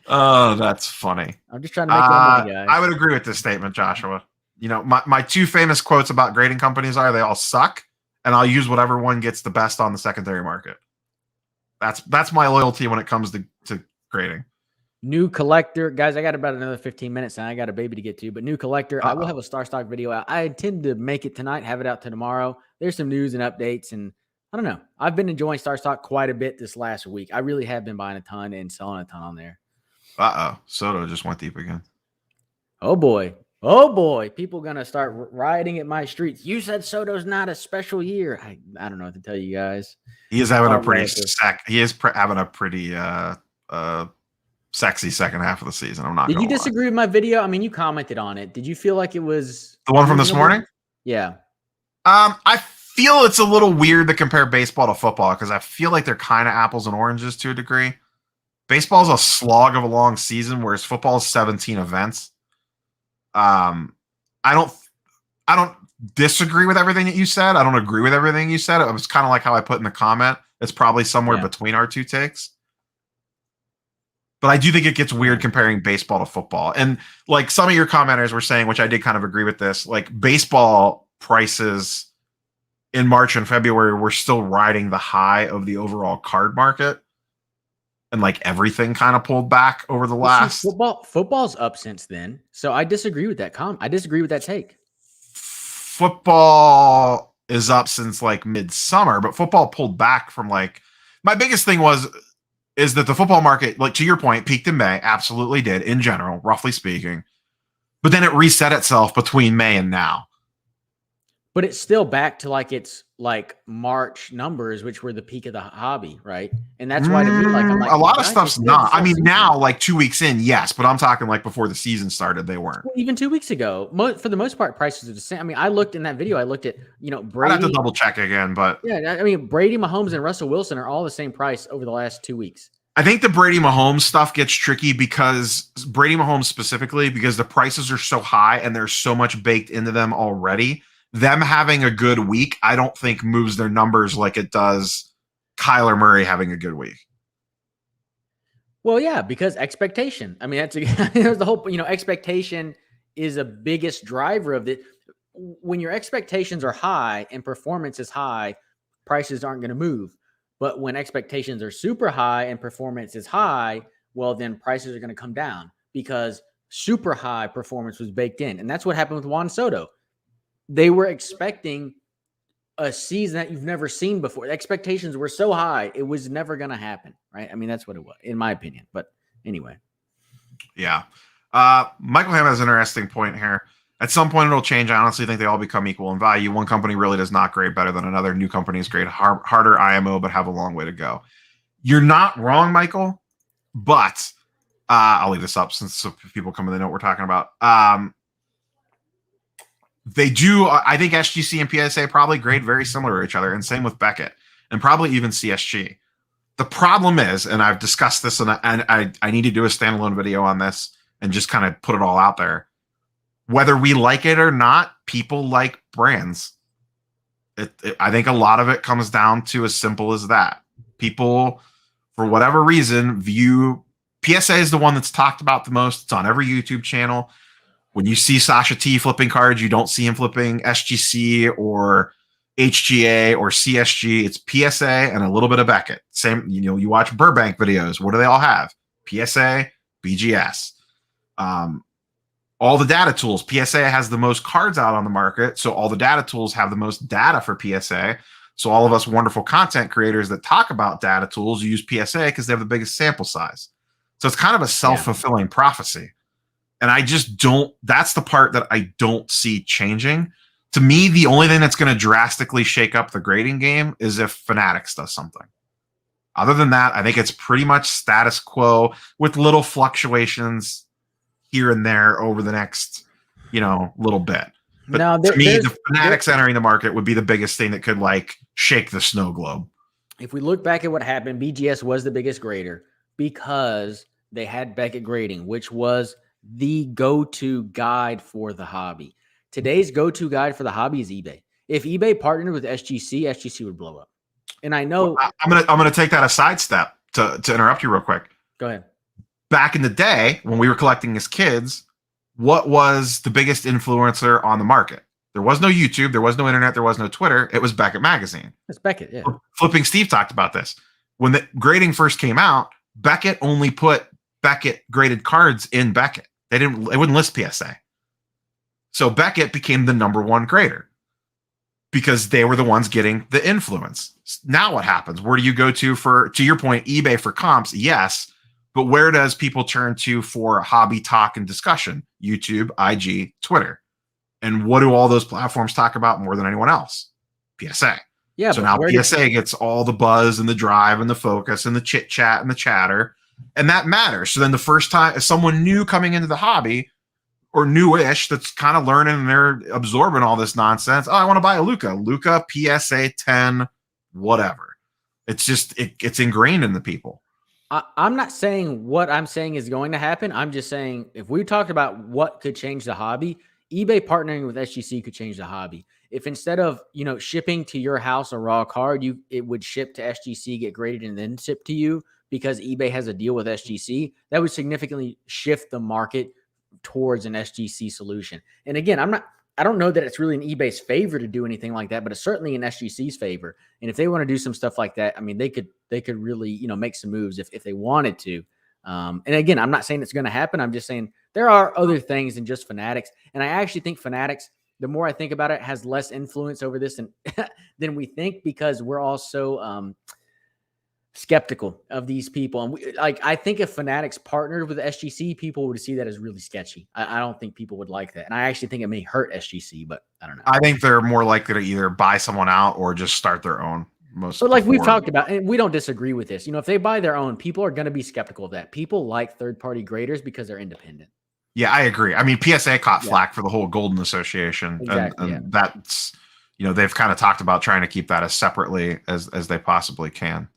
Oh, that's funny. I'm just trying to make money, guys. I would agree with this statement, Joshua. You know, my two famous quotes about grading companies are they all suck, and I'll use whatever one gets the best on the secondary market. That's my loyalty when it comes to grading. New collector, guys, I got about another 15 minutes and I got a baby to get to, but new collector, I will have a StarStock video out. I intend to make it tonight, have it out to tomorrow. There's some news and updates, and I don't know. I've been enjoying StarStock quite a bit this last week. I really have been buying a ton and selling a ton on there. Soto just went deep again. Oh boy. Oh boy. People going to start rioting at my streets. You said Soto's not a special year. I don't know what to tell you guys. He is having a pretty having a pretty sexy second half of the season. I'm not. Did you disagree with my video? I mean, you commented on it. Did you feel like it was the one from this morning? Yeah. I feel it's a little weird to compare baseball to football because I feel like they're kind of apples and oranges to a degree. Baseball's a slog of a long season, whereas football is 17 events. I don't disagree with everything that you said. I don't agree with everything you said. It was kind of like how I put in the comment. It's probably somewhere between our two takes. But I do think it gets weird comparing baseball to football. And like some of your commenters were saying, which I did kind of agree with this, like baseball prices in March and February were still riding the high of the overall card market. And like everything kind of pulled back over the last. Football's up since then. So I disagree with that I disagree with that take. Football is up since like midsummer, but football pulled back from like my biggest thing is that the football market, like to your point, peaked in May, absolutely did in general, roughly speaking. But then it reset itself between May and now. But it's still back to like it's like March numbers, which were the peak of the hobby, right? And that's why to me, like I'm like a lot of stuff's not. I mean, now like 2 weeks in, yes, but I'm talking like before the season started, they weren't. Well, even 2 weeks ago, for the most part, prices are the same. I mean, I looked in that video. I looked at Brady. I have to double check again, but yeah, I mean Brady, Mahomes, and Russell Wilson are all the same price over the last 2 weeks. I think the Brady Mahomes stuff gets tricky because Brady Mahomes specifically because the prices are so high and there's so much baked into them already. Them having a good week, I don't think moves their numbers like it does Kyler Murray having a good week. Well, yeah, because expectation. I mean, that's the whole, expectation is a biggest driver of it. When your expectations are high and performance is high, prices aren't going to move. But when expectations are super high and performance is high, well, then prices are going to come down because super high performance was baked in. And that's what happened with Juan Soto. They were expecting a season that you've never seen before. The expectations were so high, it was never going to happen, right? I mean, that's what it was, in my opinion. But anyway. Yeah. Michael Hamm has an interesting point here. At some point, it'll change. I honestly think they all become equal in value. One company really does not grade better than another. New companies grade harder IMO, but have a long way to go. You're not wrong, Michael, but I'll leave this up since people come in, they know what we're talking about. They do. I think SGC and PSA probably grade very similar to each other, and same with Beckett, and probably even CSG. The problem is, and I've discussed this, and I need to do a standalone video on this and just kind of put it all out there. whether we like it or not, people like brands. I think a lot of it comes down to as simple as that. People, for whatever reason, view PSA is the one that's talked about the most. It's on every YouTube channel. When you see Sasha T flipping cards, you don't see him flipping SGC or HGA or CSG. It's PSA and a little bit of Beckett. Same, you watch Burbank videos. What do they all have? PSA, BGS. All the data tools. PSA has the most cards out on the market, so all the data tools have the most data for PSA. So all of us wonderful content creators that talk about data tools use PSA because they have the biggest sample size. So it's kind of a self-fulfilling prophecy. And I just don't, that's the part that I don't see changing. To me, the only thing that's going to drastically shake up the grading game is if Fanatics does something. Other than that, I think it's pretty much status quo with little fluctuations here and there over the next, little bit. But now, to me, the Fanatics entering the market would be the biggest thing that could shake the snow globe. If we look back at what happened, BGS was the biggest grader because they had Beckett grading, which was the go-to guide for the hobby. Today's go-to guide for the hobby is eBay. If eBay partnered with SGC would blow up. And I know I'm gonna take that a sidestep to interrupt you real quick. Go ahead. Back in the day when we were collecting as kids, what was the biggest influencer on the market? There was no YouTube, there was no internet, there was no Twitter. It was Beckett Magazine. It's Beckett, yeah. Flipping Steve talked about this. When the grading first came out, Beckett only put Beckett graded cards in Beckett. They wouldn't list PSA. So Beckett became the number one grader because they were the ones getting the influence. Now what happens? Where do you go to your point, eBay for comps? Yes. But where does people turn to for hobby talk and discussion? YouTube, IG, Twitter. And what do all those platforms talk about more than anyone else? PSA. Yeah. So now PSA gets all the buzz and the drive and the focus and the chit chat and the chatter. And that matters. So then the first time someone new coming into the hobby or newish that's kind of learning and they're absorbing all this nonsense. Oh, I want to buy a Luca PSA 10, whatever. It's just, it's ingrained in the people. I'm not saying what I'm saying is going to happen. I'm just saying if we talked about what could change the hobby, eBay partnering with SGC could change the hobby. If instead of, shipping to your house a raw card, it would ship to SGC, get graded, and then ship to you because eBay has a deal with SGC, that would significantly shift the market towards an SGC solution. And again, I don't know that it's really in eBay's favor to do anything like that, but it's certainly in SGC's favor. And if they want to do some stuff like that, I mean, they could really, make some moves if they wanted to. And again, I'm not saying it's going to happen. I'm just saying there are other things than just Fanatics. And I actually think Fanatics, the more I think about it, has less influence over this than we think because we're all so skeptical of these people. And I think if Fanatics partnered with SGC, people would see that as really sketchy. I don't think people would like that. And I actually think it may hurt SGC, but I don't know. I think they're more likely to either buy someone out or just start their own. But like we've talked about, and we don't disagree with this. If they buy their own, people are going to be skeptical of that. People like third-party graders because they're independent. Yeah, I agree. I mean, PSA caught flack for the whole Golden Association. Exactly, and that's, they've kind of talked about trying to keep that as separately as they possibly can.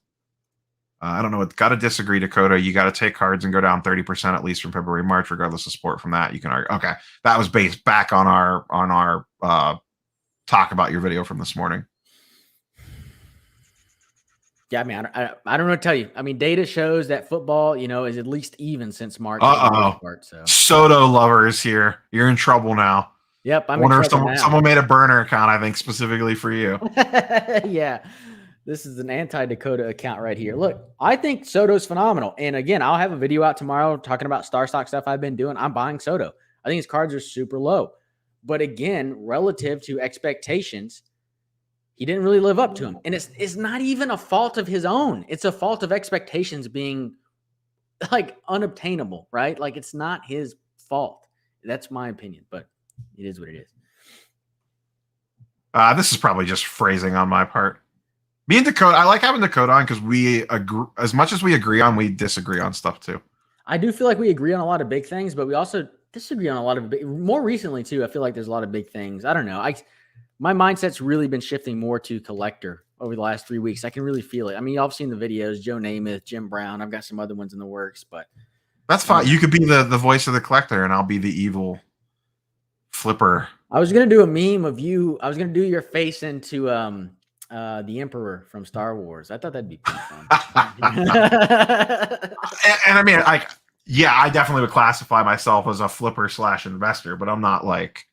I don't know. It's got to disagree, Dakota. You got to take cards and go down 30% at least from February, March, regardless of support from that. You can argue. Okay, that was based back on our talk about your video from this morning. Yeah, I mean, I don't know what to tell you. I mean, data shows that football, is at least even since March. So Soto lovers here. You're in trouble now. Yep, I wonder if someone made a burner account. I think specifically for you. Yeah. This is an anti-Dakota account right here. Look, I think Soto's phenomenal. And again, I'll have a video out tomorrow talking about StarStock stuff I've been doing. I'm buying Soto. I think his cards are super low. But again, relative to expectations, he didn't really live up to them. And it's not even a fault of his own. It's a fault of expectations being unobtainable, right? It's not his fault. That's my opinion, but it is what it is. This is probably just phrasing on my part. Me and Dakota, I like having Dakota on because we agree. As much as we agree on, we disagree on stuff too. I do feel like we agree on a lot of big things, but we also disagree on a lot of more recently too. I feel like there's a lot of big things. I don't know. My mindset's really been shifting more to collector over the last 3 weeks. I can really feel it. I mean, y'all have seen the videos, Joe Namath, Jim Brown. I've got some other ones in the works, but that's fine. You could be the voice of the collector and I'll be the evil Flipper. I was gonna do a meme of you. I was gonna do your face into the Emperor from Star Wars. I thought that'd be pretty fun. And I mean, like, yeah, I definitely would classify myself as a flipper / investor, but I'm not like,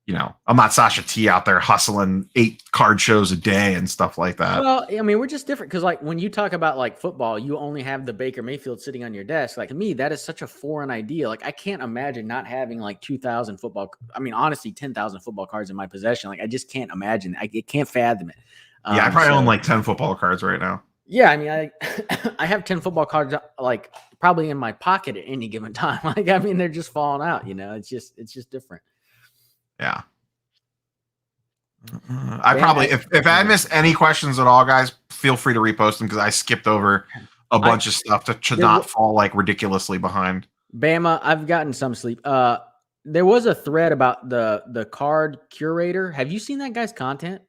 you know, I'm not Sasha T out there hustling 8 card shows a day and stuff like that. Well, I mean, we're just different because, like, when you talk about like football, you only have the Baker Mayfield sitting on your desk. Like, to me, that is such a foreign idea. Like, I can't imagine not having like 2,000 football. I mean, honestly, 10,000 football cards in my possession. Like, I just can't imagine. I can't fathom it. Yeah, I probably own like 10 football cards right now. Yeah, I mean, I have 10 football cards like probably in my pocket at any given time. Like, I mean, they're just falling out. You know, it's just different. Yeah. I probably, if I missed any questions at all, guys, feel free to repost them because I skipped over a bunch of stuff to not fall like ridiculously behind. Bama, I've gotten some sleep. There was a thread about the card curator. Have you seen that guy's content?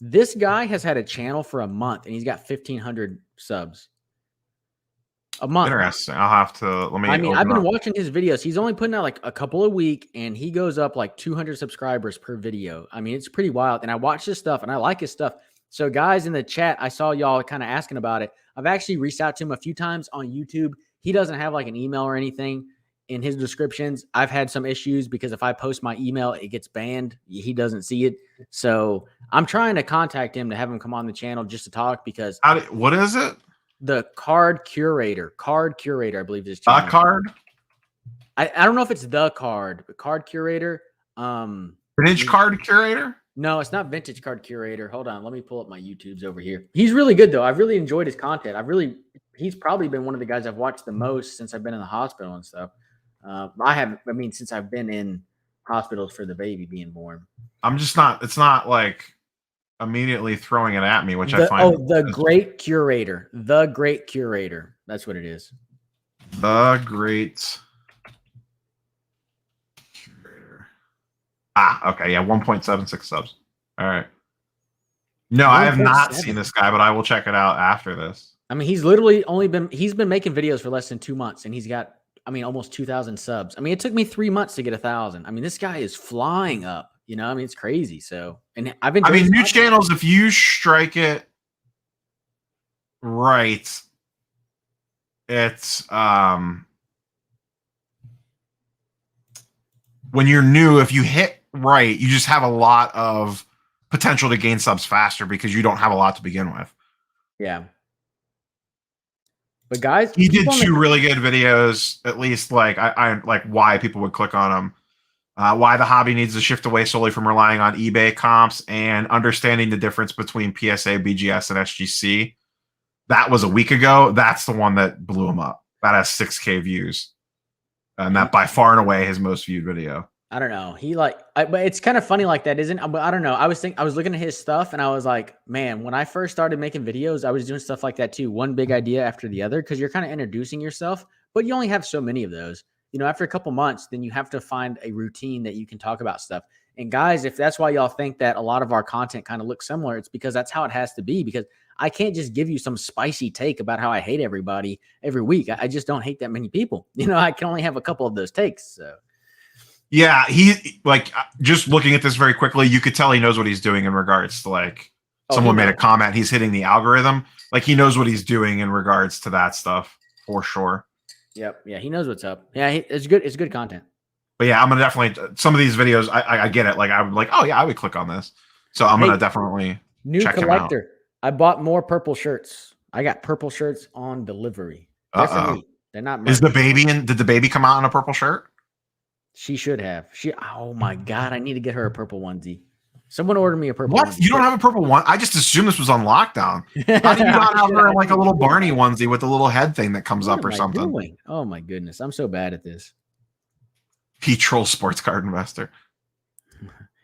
This guy has had a channel for a month and he's got 1,500 subs. A month. Interesting. I'll have to let me. I mean, I've been watching his videos. He's only putting out like a couple a week, and he goes up like 200 subscribers per video. I mean, it's pretty wild. And I watch his stuff, and I like his stuff. So, guys in the chat, I saw y'all kind of asking about it. I've actually reached out to him a few times on YouTube. He doesn't have like an email or anything in his descriptions. I've had some issues because if I post my email, it gets banned. He doesn't see it. So I'm trying to contact him to have him come on the channel just to talk because what is it? The card curator, I believe this channel. Card. I don't know if it's the card, but card curator. Vintage card curator. No, it's not vintage card curator. Hold on, let me pull up my YouTubes over here. He's really good though. I've really enjoyed his content. He's probably been one of the guys I've watched the most since I've been in the hospital and stuff. Since I've been in hospitals for the baby being born. I'm just not. It's not like immediately throwing it at me, which I find. The Great Curator. The Great Curator. That's what it is. The Great Curator. Okay. Yeah, 1.76 subs. All right. No, I have not seen this guy, but I will check it out after this. I mean, he's literally he's been making videos for less than 2 months, and he's got, almost 2,000 subs. I mean, it took me 3 months to get 1,000. I mean, this guy is flying up. You know, I mean, it's crazy. So, and I've been. New channels. If you strike it right, it's when you're new. If you hit right, you just have a lot of potential to gain subs faster because you don't have a lot to begin with. Yeah. But guys, he did 2 really good videos. At least, like I like why people would click on them. Why the hobby needs to shift away solely from relying on eBay comps and understanding the difference between PSA, BGS, and SGC. That was a week ago. That's the one that blew him up. That has 6K views. And that by far and away his most viewed video. I don't know. But it's kind of funny like that, isn't it? But I don't know. I was looking at his stuff and I was like, man, when I first started making videos, I was doing stuff like that too. One big idea after the other, because you're kind of introducing yourself, but you only have so many of those. You know, after a couple months, then you have to find a routine that you can talk about stuff. And guys, if that's why y'all think that a lot of our content kind of looks similar, it's because that's how it has to be. Because I can't just give you some spicy take about how I hate everybody every week. I just don't hate that many people. You know, I can only have a couple of those takes. So, yeah, he like just looking at this very quickly, you could tell he knows what he's doing in regards to like someone made a comment. He's hitting the algorithm. Like he knows what he's doing in regards to that stuff for sure. Yep. Yeah, he knows what's up. Yeah, it's good. It's good content. But yeah, I'm gonna definitely some of these videos. I get it. Like I would like, oh yeah, I would click on this. So I'm gonna definitely check collector. Him out. I bought more purple shirts. I got purple shirts on delivery. They're for me. They're not. Merch. Is the baby in? Did the baby come out in a purple shirt? She should have. Oh my god, I need to get her a purple onesie. Someone ordered me a purple. What? Onesie. You don't have a purple one? I just assumed this was on lockdown. How did you not have her in like a little Barney onesie with a little head thing that comes up or something? Doing? Oh my goodness, I'm so bad at this. He trolls sports card investor.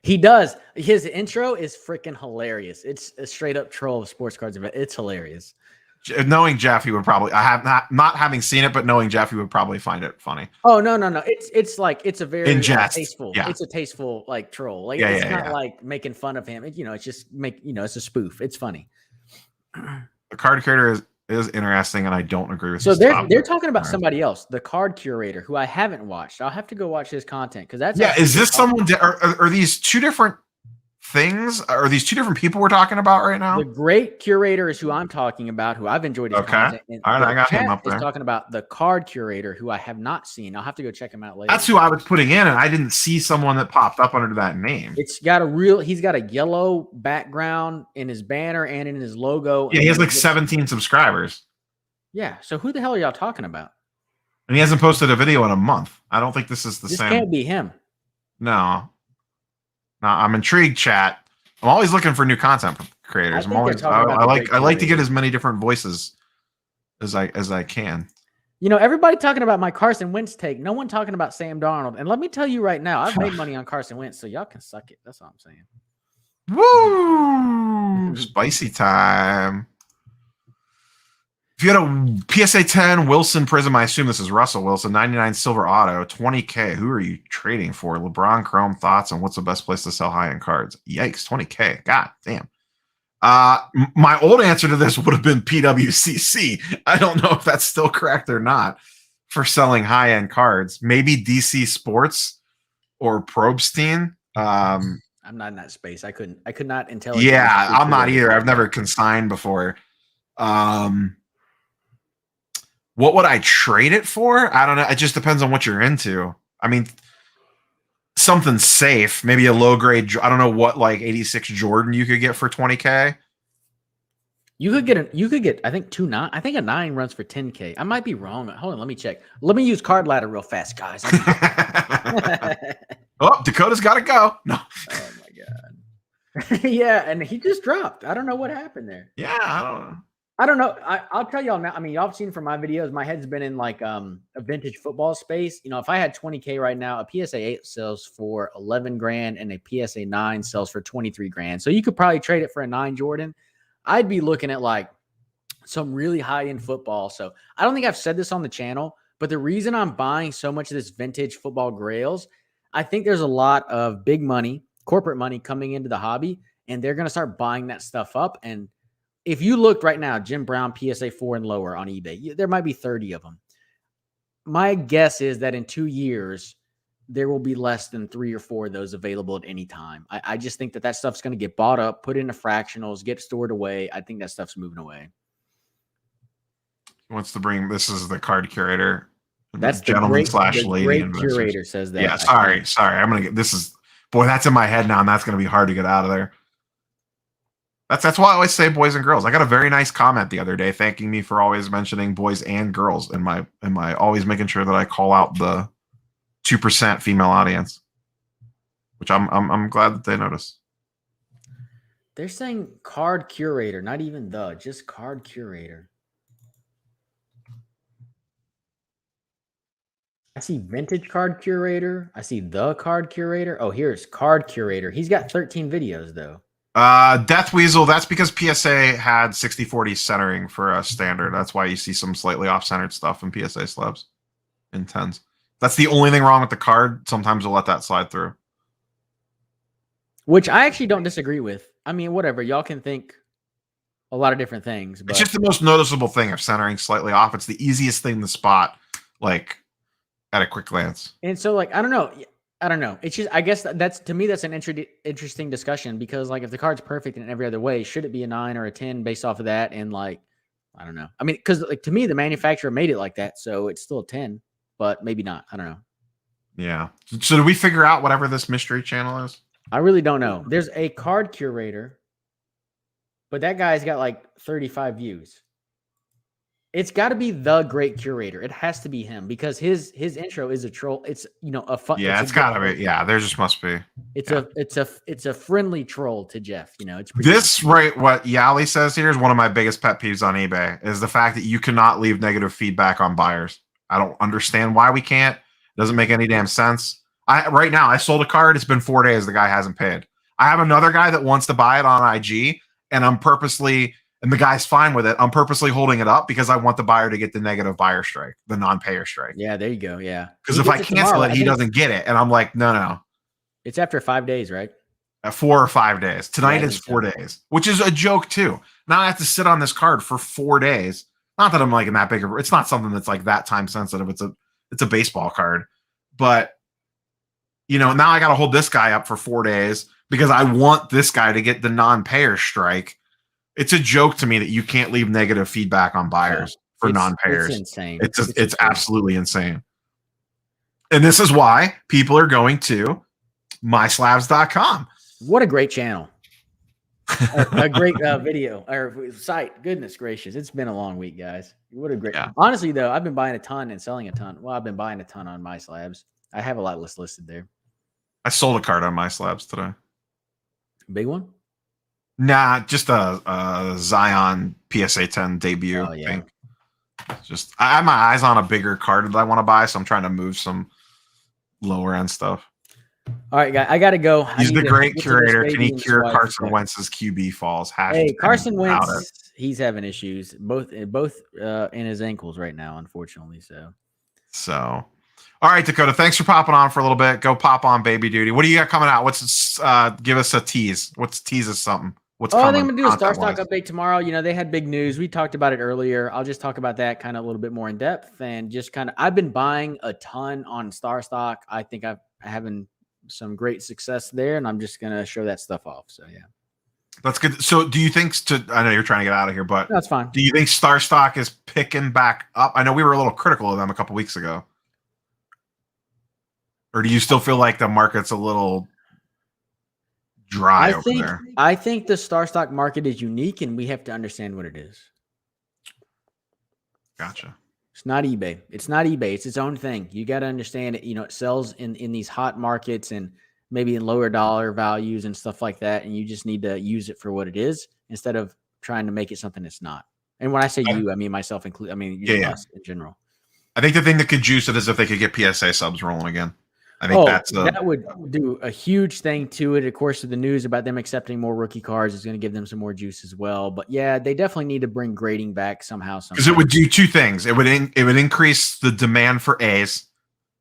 He does. His intro is freaking hilarious. It's a straight up troll of sports cards. It's hilarious. Knowing Jeff, he would probably. I have not having seen it, but knowing Jeff, he would probably find it funny. Oh no! It's like it's a very tasteful. Yeah. It's a tasteful like troll. Like it's not like making fun of him. It's just it's a spoof. It's funny. The card curator is interesting, and I don't agree with. So his they're top talking about pick. somebody else, the card curator, who I haven't watched. I'll have to go watch his content because that's Yeah, actually is this someone? Are these two different things? Are these two different people we're talking about right The now? great curator is who I'm talking about, who I've enjoyed his Okay, content. And all right, I the got him chat up is there. talking about the card curator, who I have not seen. I'll have to go check him out later. That's who I was putting in, and I didn't see someone that popped up under that name. He's got a yellow background in his banner and in his logo. Yeah, he has like 17 subscribers. Yeah. So who the hell are y'all talking about? And he hasn't posted a video in a month. I don't think this is the This same. can't be him. No. I'm intrigued, chat. I'm always looking for new content creators. I like to get as many different voices as I can. You know, everybody talking about my Carson Wentz take. No one talking about Sam Darnold. And let me tell you right now, I've made money on Carson Wentz, so y'all can suck it. That's all I'm saying. Woo! Spicy time. If you had a PSA 10 Wilson Prism, I assume this is Russell Wilson, 99 silver auto, 20K. Who are you trading for? LeBron Chrome thoughts on what's the best place to sell high-end cards? Yikes, 20K. God damn. My old answer to this would have been PWCC. I don't know if that's still correct or not for selling high-end cards. Maybe DC Sports or Probstein. I'm not in that space. I could not intelligently. Yeah, I'm not either. I've never consigned before. What would I trade it for? I don't know. It just depends on what you're into. I mean, something safe, maybe a low grade. I don't know what like 86 Jordan you could get for 20K. You could get I think 2.9. I think a 9 runs for 10K. I might be wrong. Hold on, let me check. Let me use Card Ladder real fast, guys. Oh, Dakota's got to go. No. Oh my god. Yeah, and he just dropped. I don't know what happened there. Yeah, I don't know. I'll tell y'all now. I mean, y'all have seen from my videos, my head's been in like a vintage football space. You know, if I had 20K right now, a PSA 8 sells for 11 grand and a PSA 9 sells for 23 grand. So you could probably trade it for a 9 Jordan. I'd be looking at like some really high-end football. So I don't think I've said this on the channel, but the reason I'm buying so much of this vintage football grails, I think there's a lot of big money, corporate money coming into the hobby, and they're going to start buying that stuff up. And if you looked right now, Jim Brown PSA 4 and lower on eBay, there might be 30 of them. My guess is that in 2 years, there will be less than 3 or 4 of those available at any time. I just think that stuff's going to get bought up, put into fractionals, get stored away. I think that stuff's moving away. He wants to bring, this is the card curator. That's gentleman slash lady great curator says that. Yeah, sorry. I'm going to get, this is, boy, that's in my head now, and that's going to be hard to get out of there. That's why I always say boys and girls. I got a very nice comment the other day thanking me for always mentioning boys and girls in my always making sure that I call out the 2% female audience, which I'm glad that they notice. They're saying card curator, not even just card curator. I see vintage card curator. I see the card curator. Oh, here's card curator. He's got 13 videos though. Death Weasel, that's because PSA had 60-40 centering for a standard. That's why you see some slightly off-centered stuff in PSA slabs in 10s. That's the only thing wrong with the card. Sometimes we'll let that slide through. Which I actually don't disagree with. I mean, whatever. Y'all can think a lot of different things. But it's just the most noticeable thing of centering slightly off. It's the easiest thing to spot, like, at a quick glance. And so, like, I don't know. It's just, I guess that's to me, that's an interesting discussion because, like, if the card's perfect in every other way, should it be a 9 or a 10 based off of that? And, like, I don't know. I mean, because, like, to me, the manufacturer made it like that, so it's still a 10, but maybe not. I don't know. Yeah. So, do we figure out whatever this mystery channel is? I really don't know. There's a card curator, but that guy's got like 35 views. It's got to be the great curator. It has to be him because his intro is a troll. It's, you know, a fun. Yeah, it's got to be. Yeah, there just must be. It's a friendly troll to Jeff. You know, it's pretty this cool. Right. What Yali says here is one of my biggest pet peeves on eBay is the fact that you cannot leave negative feedback on buyers. I don't understand why we can't. It doesn't make any damn sense. Right now I sold a card. It's been 4 days. The guy hasn't paid. I have another guy that wants to buy it on IG, and I'm purposely. And the guy's fine with it. I'm purposely holding it up because I want the buyer to get the negative buyer strike, the non-payer strike. Yeah, there you go. Yeah. Because if I cancel it, he doesn't get it. And I'm like, no. It's after 5 days, right? 4 or 5 days. Tonight is 4 days, which is a joke too. Now I have to sit on this card for 4 days Not that I'm like in that big of, it's not something that's like that time sensitive. It's a baseball card, but now I got to hold this guy up for 4 days because I want this guy to get the non-payer strike. It's a joke to me that you can't leave negative feedback on buyers for non-payers. It's insane. It's absolutely insane. And this is why people are going to MySlabs.com. What a great channel. A great video or site. Goodness gracious. It's been a long week, guys. What a great. Yeah. Honestly, though, I've been buying a ton and selling a ton. Well, I've been buying a ton on MySlabs. I have a lot listed there. I sold a card on MySlabs today. Big one? Nah, just a Zion PSA 10 debut thing. Just I have my eyes on a bigger card that I want to buy, so I'm trying to move some lower end stuff. All right, guys, I got to go. He's the great curator. Can he cure Carson Wentz's QB falls? Hey, Carson Wentz, he's having issues both in his ankles right now, unfortunately. So, all right, Dakota. Thanks for popping on for a little bit. Go pop on baby duty. What do you got coming out? Give us a tease. Tease us something. What's coming? I think I'm gonna do a StarStock update tomorrow. They had big news. We talked about it earlier. I'll just talk about that kind of a little bit more in depth and just kind of. I've been buying a ton on StarStock. I think I'm having some great success there, and I'm just gonna show that stuff off. So yeah, that's good. So do you think? I know you're trying to get out of here, but that's fine. Do you think StarStock is picking back up? I know we were a little critical of them a couple weeks ago, or do you still feel like the market's a little dry over there? I think the StarStock market is unique, and we have to understand what it is. Gotcha. It's not eBay. It's not eBay. It's its own thing. You got to understand it. It sells in these hot markets and maybe in lower dollar values and stuff like that. And you just need to use it for what it is instead of trying to make it something it's not. And when I say you, I mean myself included. I mean, us in general. I think the thing that could juice it is if they could get PSA subs rolling again. I think that would do a huge thing to it. Of course, the news about them accepting more rookie cards is going to give them some more juice as well. But yeah, they definitely need to bring grading back somehow. Because it would do two things. It would increase the demand for A's,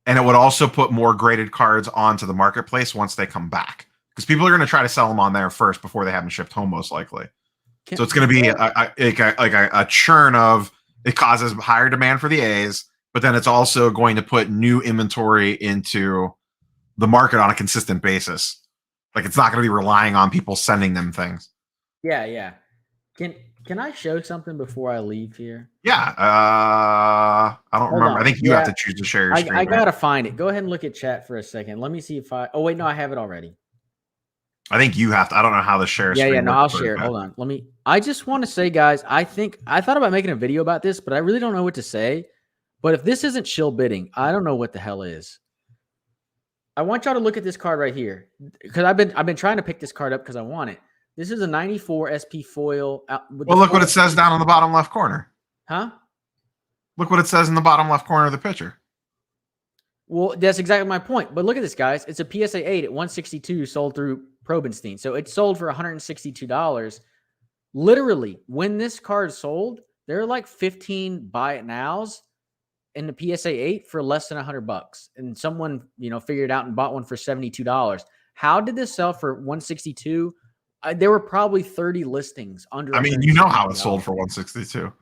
and it would also put more graded cards onto the marketplace once they come back. Because people are going to try to sell them on there first before they have them shipped home, most likely. So it's going to be a churn of it causes higher demand for the A's. But then it's also going to put new inventory into the market on a consistent basis. Like it's not going to be relying on people sending them things. Yeah. Can I show something before I leave here? Yeah. I don't remember. I think you have to choose to share your screen. I got to find it. Go ahead and look at chat for a second. Let me see if oh wait, no, I have it already. I think you have to. I don't know how the share screen Yeah, no, I'll share it. Hold on. I just want to say, guys, I thought about making a video about this, but I really don't know what to say. But if this isn't shill bidding, I don't know what the hell is. I want y'all to look at this card right here because I've been trying to pick this card up because I want it. This is a 94 SP foil. Well, look what it says down on the bottom left corner. Huh? Look what it says in the bottom left corner of the picture. Well, that's exactly my point. But look at this, guys. It's a PSA 8 at 162 sold through Probenstein. So it sold for $162. Literally, when this card sold, there are like 15 buy it nows in the PSA 8 for less than $100. And someone, figured out and bought one for $72. How did this sell for 162? There were probably 30 listings under. I mean, you know how it sold for 162.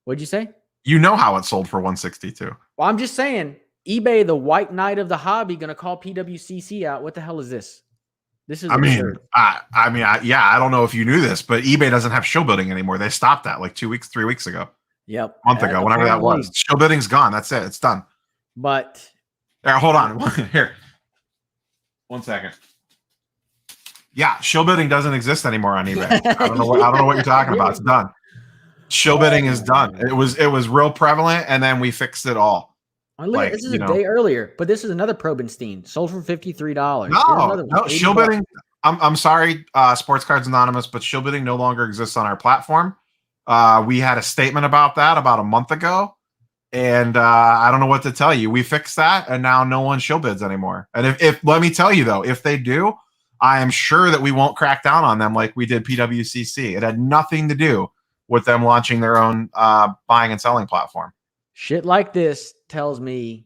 What'd you say? You know how it sold for 162. Well, I'm just saying, eBay, the white knight of the hobby, going to call PWCC out. What the hell is this? This is. Absurd. I don't know if you knew this, but eBay doesn't have show building anymore. They stopped that like 3 weeks ago. Yep. A month ago, whenever that was. Show bidding's gone. That's it. It's done. But hold on. Here. 1 second. Yeah, show bidding doesn't exist anymore on eBay. I don't know what you're talking about. It's done. Show bidding is done. It was real prevalent, and then we fixed it all. This is a day earlier, but this is another Probenstein sold for $53. No, show bidding. I'm sorry, Sports Cards Anonymous, but show bidding no longer exists on our platform. We had a statement about that about a month ago, and I don't know what to tell you. We fixed that, and now no one show bids anymore. And if let me tell you though, if they do, I am sure that we won't crack down on them like we did PWCC. It had nothing to do with them launching their own buying and selling platform. Shit like this tells me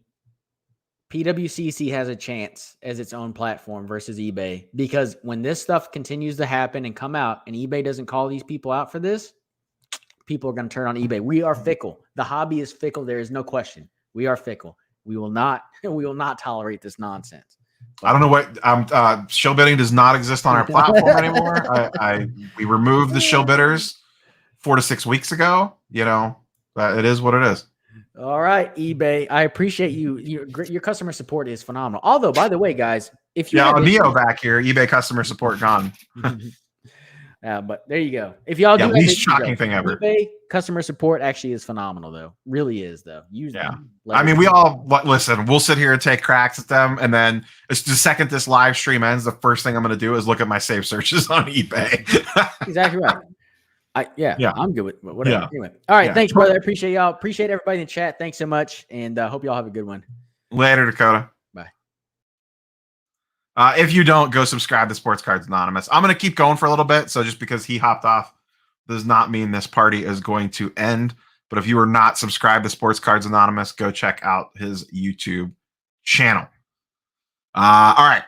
PWCC has a chance as its own platform versus eBay, because when this stuff continues to happen and come out and eBay doesn't call these people out for this, people are going to turn on eBay. We are fickle. The hobby is fickle. There is no question. We are fickle. We will not tolerate this nonsense. I don't know what shill bidding does not exist on our platform anymore. We removed the shill bidders 4 to 6 weeks ago. You know, it is what it is. All right, eBay. I appreciate you. Your customer support is phenomenal. Although, by the way, guys, if you have Neo back here, eBay customer support gone. But there you go. If y'all do least shocking thing ever. eBay customer support actually is phenomenal, though. Really is, though. Use them. I mean, we all listen. We'll sit here and take cracks at them, and then the second this live stream ends, the first thing I'm going to do is look at my save searches on eBay. Exactly right. I'm good with whatever. Anyway, all right. Thanks, brother. I appreciate y'all. Appreciate everybody in the chat. Thanks so much, and hope y'all have a good one. Later, Dakota. Bye. If you don't, go subscribe to Sports Cards Anonymous. I'm going to keep going for a little bit, so just because he hopped off does not mean this party is going to end. But if you are not subscribed to Sports Cards Anonymous, go check out his YouTube channel. All right.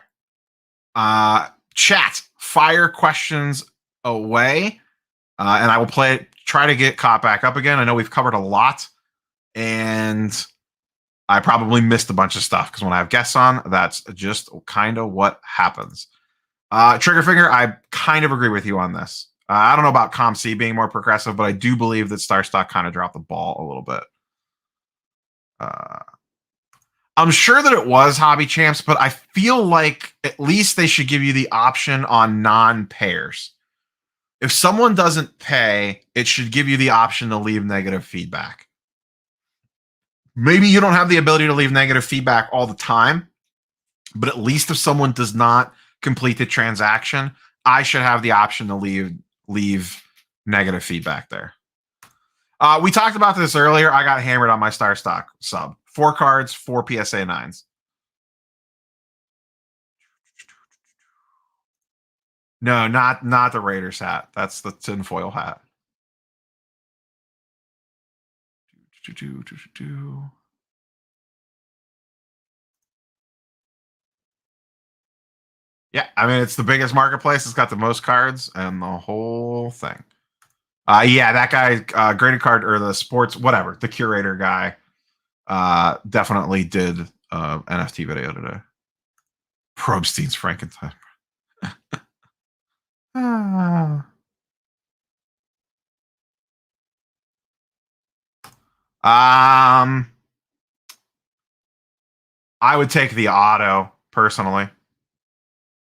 Chat, fire questions away. And I will try to get caught back up again. I know we've covered a lot, and I probably missed a bunch of stuff because when I have guests on, that's just kind of what happens. Triggerfinger, I kind of agree with you on this. I don't know about ComC being more progressive, but I do believe that StarStock kind of dropped the ball a little bit. I'm sure that it was Hobby Champs, but I feel like at least they should give you the option on non-pairs. If someone doesn't pay, it should give you the option to leave negative feedback. Maybe you don't have the ability to leave negative feedback all the time, but at least if someone does not complete the transaction, I should have the option to leave negative feedback there. We talked about this earlier. I got hammered on my StarStock sub. 4 cards, 4 PSA 9s. No, not the Raiders hat. That's the tinfoil hat. Yeah, I mean, it's the biggest marketplace. It's got the most cards and the whole thing. Yeah, that guy, graded card or the sports, whatever, the curator guy, definitely did NFT video today. Probstein's Frankenstein. I would take the auto personally,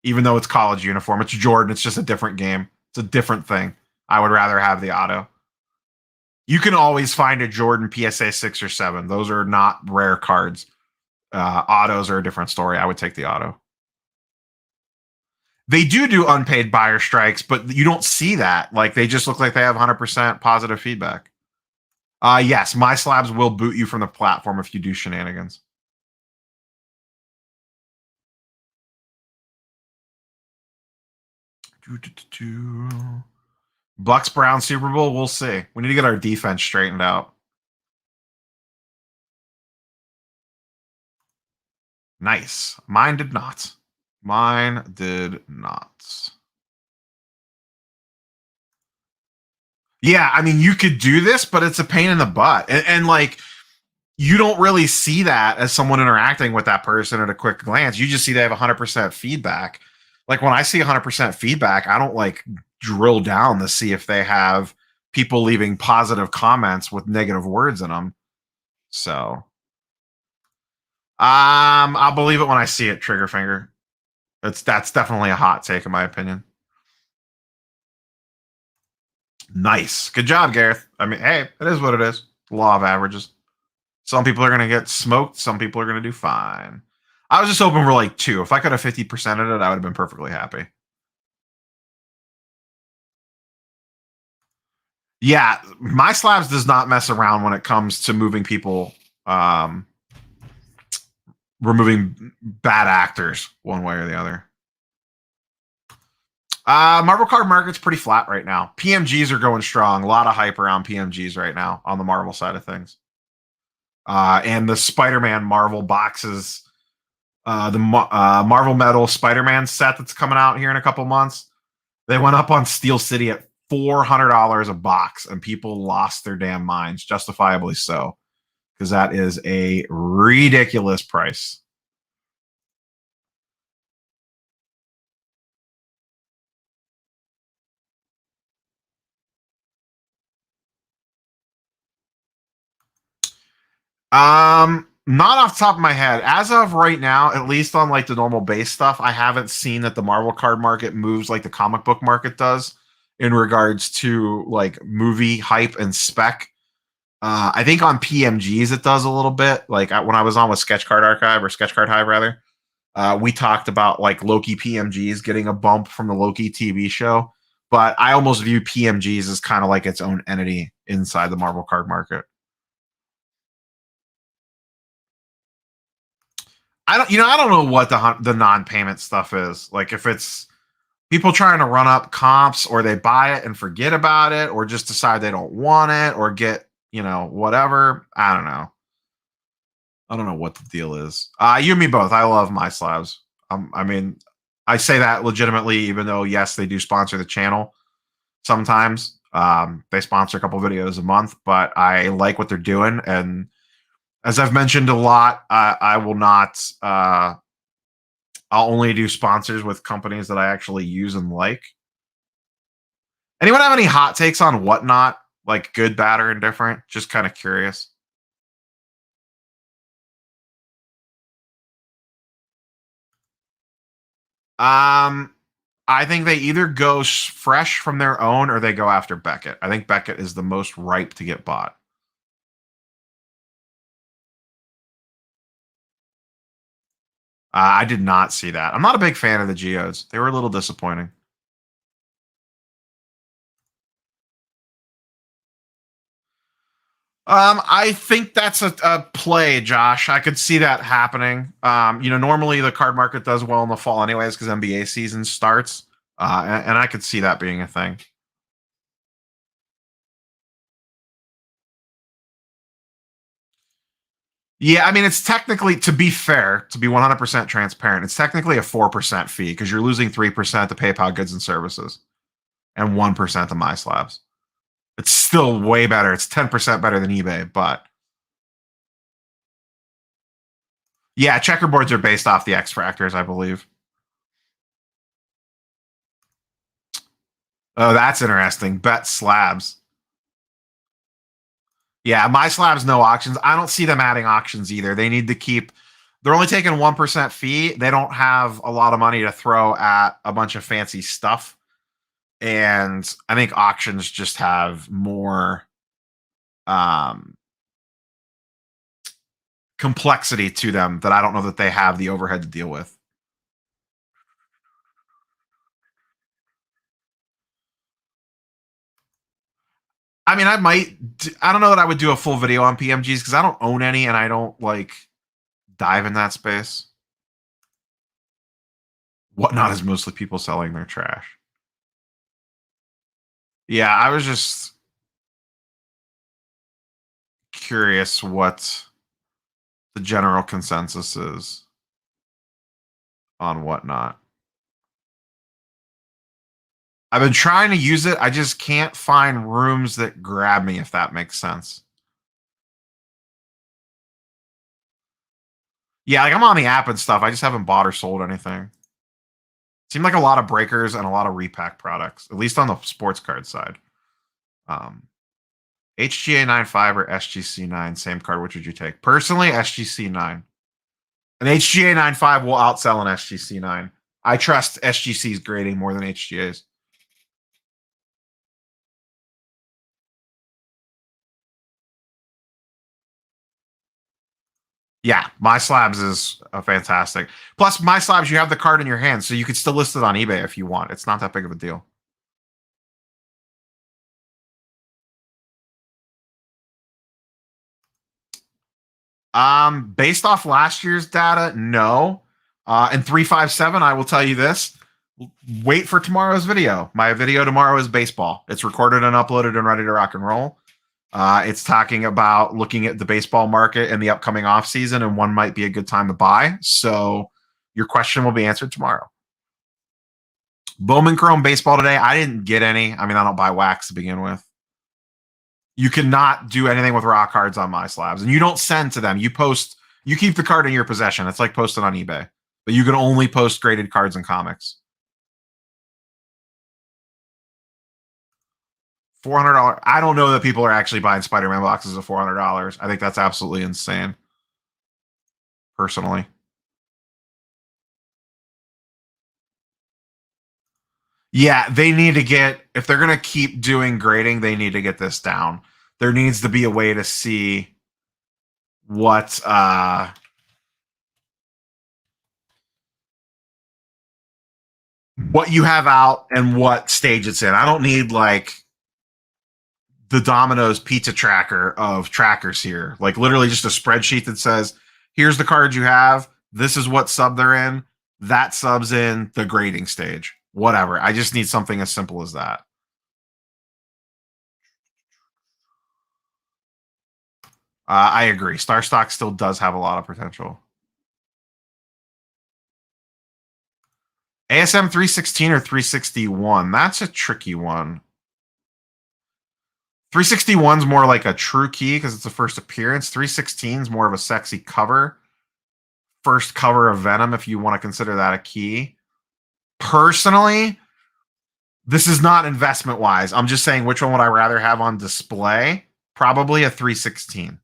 even though it's college uniform. It's Jordan. It's just a different game. It's a different thing. I would rather have the auto. You can always find a Jordan PSA 6 or 7. Those are not rare cards. Autos are a different story. I would take the auto. They do unpaid buyer strikes, but you don't see that. Like, they just look like they have 100% positive feedback. Yes, MySlabs will boot you from the platform if you do shenanigans. Bucks Brown Super Bowl, we'll see. We need to get our defense straightened out. Nice. Mine did not. Mine did not. Yeah, I mean, you could do this, but it's a pain in the butt. And like, you don't really see that as someone interacting with that person at a quick glance. You just see they have 100% feedback. Like, when I see 100% feedback, I don't like drill down to see if they have people leaving positive comments with negative words in them. So, I'll believe it when I see it, Triggerfinger. That's definitely a hot take in my opinion. Nice. Good job, Gareth. I mean, hey, it is what it is. Law of averages. Some people are going to get smoked. Some people are going to do fine. I was just hoping for like 2. If I could have 50%ed it, I would have been perfectly happy. Yeah, MySlabs does not mess around when it comes to moving people, removing bad actors one way or the other. Marvel card market's pretty flat right now. PMGs are going strong. A lot of hype around PMGs right now on the Marvel side of things. And the Spider-Man Marvel boxes, the Marvel Metal Spider-Man set that's coming out here in a couple months, they went up on Steel City at $400 a box, and people lost their damn minds, justifiably so, because that is a ridiculous price. Not off the top of my head. As of right now, at least on like the normal base stuff, I haven't seen that the Marvel card market moves like the comic book market does in regards to like movie hype and spec. I think on PMGs it does a little bit. Like when I was on with Sketch Card Archive or Sketch Card Hive rather, we talked about like Loki PMGs getting a bump from the Loki TV show. But I almost view PMGs as kind of like its own entity inside the Marvel card market. I don't know what the non-payment stuff is. Like if it's people trying to run up comps, or they buy it and forget about it, or just decide they don't want it, or get, whatever. I don't know. I don't know what the deal is. You and me both. I love MySlabs. I mean, I say that legitimately, even though yes, they do sponsor the channel sometimes. They sponsor a couple videos a month, but I like what they're doing. And as I've mentioned a lot, I will not. I'll only do sponsors with companies that I actually use and like. Anyone have any hot takes on Whatnot? Like good, bad, or indifferent? Just kind of curious. I think they either go fresh from their own, or they go after Beckett. I think Beckett is the most ripe to get bought. I did not see that. I'm not a big fan of the Geodes. They were a little disappointing. I think that's a play, Josh. I could see that happening. Normally the card market does well in the fall anyways because NBA season starts. And I could see that being a thing. Yeah, I mean, it's technically, to be fair, to be 100% transparent, it's technically a 4% fee because you're losing 3% to PayPal goods and services and 1% to MySlabs. It's still way better. It's 10% better than eBay, but yeah, checkerboards are based off the X Fractors, I believe. Oh, that's interesting. Bet slabs. Yeah, MySlabs, no auctions. I don't see them adding auctions either. They need to keep. They're only taking 1% fee. They don't have a lot of money to throw at a bunch of fancy stuff. And I think auctions just have more complexity to them that I don't know that they have the overhead to deal with. I mean, I don't know that I would do a full video on PMGs because I don't own any and I don't like dive in that space. Whatnot is mostly people selling their trash. Yeah, I was just curious what the general consensus is on Whatnot. I've been trying to use it. I just can't find rooms that grab me, if that makes sense. Yeah, like I'm on the app and stuff. I just haven't bought or sold anything. Seemed like a lot of breakers and a lot of repack products, at least on the sports card side. HGA 9.5 or SGC 9, same card. Which would you take? Personally, SGC 9. An HGA 9.5 will outsell an SGC 9. I trust SGC's grading more than HGA's. Yeah, MySlabs is a fantastic. Plus, MySlabs, you have the card in your hand, so you could still list it on eBay if you want. It's not that big of a deal. Based off last year's data, no. And 357, I will tell you this. Wait for tomorrow's video. My video tomorrow is baseball. It's recorded and uploaded and ready to rock and roll. It's talking about looking at the baseball market in the upcoming offseason and when might be a good time to buy. So your question will be answered tomorrow. Bowman Chrome baseball today. I didn't get any. I mean, I don't buy wax to begin with. You cannot do anything with raw cards on MySlabs, and you don't send to them. You post. You keep the card in your possession. It's like posted on eBay, but you can only post graded cards and comics. $400. I don't know that people are actually buying Spider-Man boxes of $400. I think that's absolutely insane. Personally. Yeah, they need to get, if they're going to keep doing grading, they need to get this down. There needs to be a way to see what you have out and what stage it's in. I don't need like the Domino's pizza tracker of trackers here. Like literally just a spreadsheet that says, here's the cards you have. This is what sub they're in. That sub's in the grading stage. Whatever. I just need something as simple as that. I agree. StarStock still does have a lot of potential. ASM 316 or 361? That's a tricky one. 361's more like a true key because it's a first appearance. 316's more of a sexy cover. First cover of Venom, if you want to consider that a key. Personally, this is not investment-wise. I'm just saying which one would I rather have on display? Probably a 316.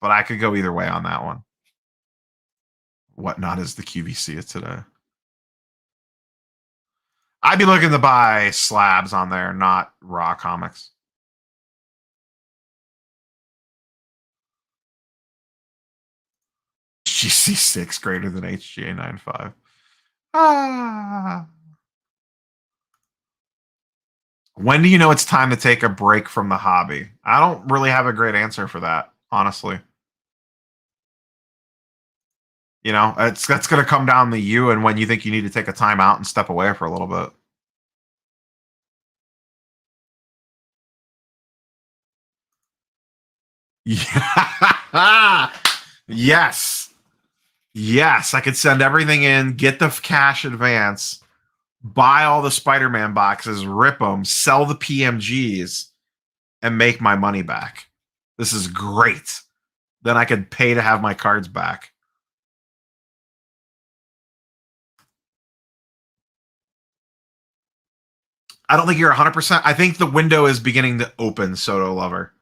But I could go either way on that one. Whatnot is the QVC of today. I'd be looking to buy slabs on there, not raw comics. GC6 greater than HGA 95. When do you know it's time to take a break from the hobby? I don't really have a great answer for that, honestly. You know, that's going to come down to you and when you think you need to take a time out and step away for a little bit. Yeah. Yes. Yes, I could send everything in, get the cash advance, buy all the Spider-Man boxes, rip them, sell the PMGs, and make my money back. This is great. Then I could pay to have my cards back. I don't think you're 100%. I think the window is beginning to open, Soto Lover.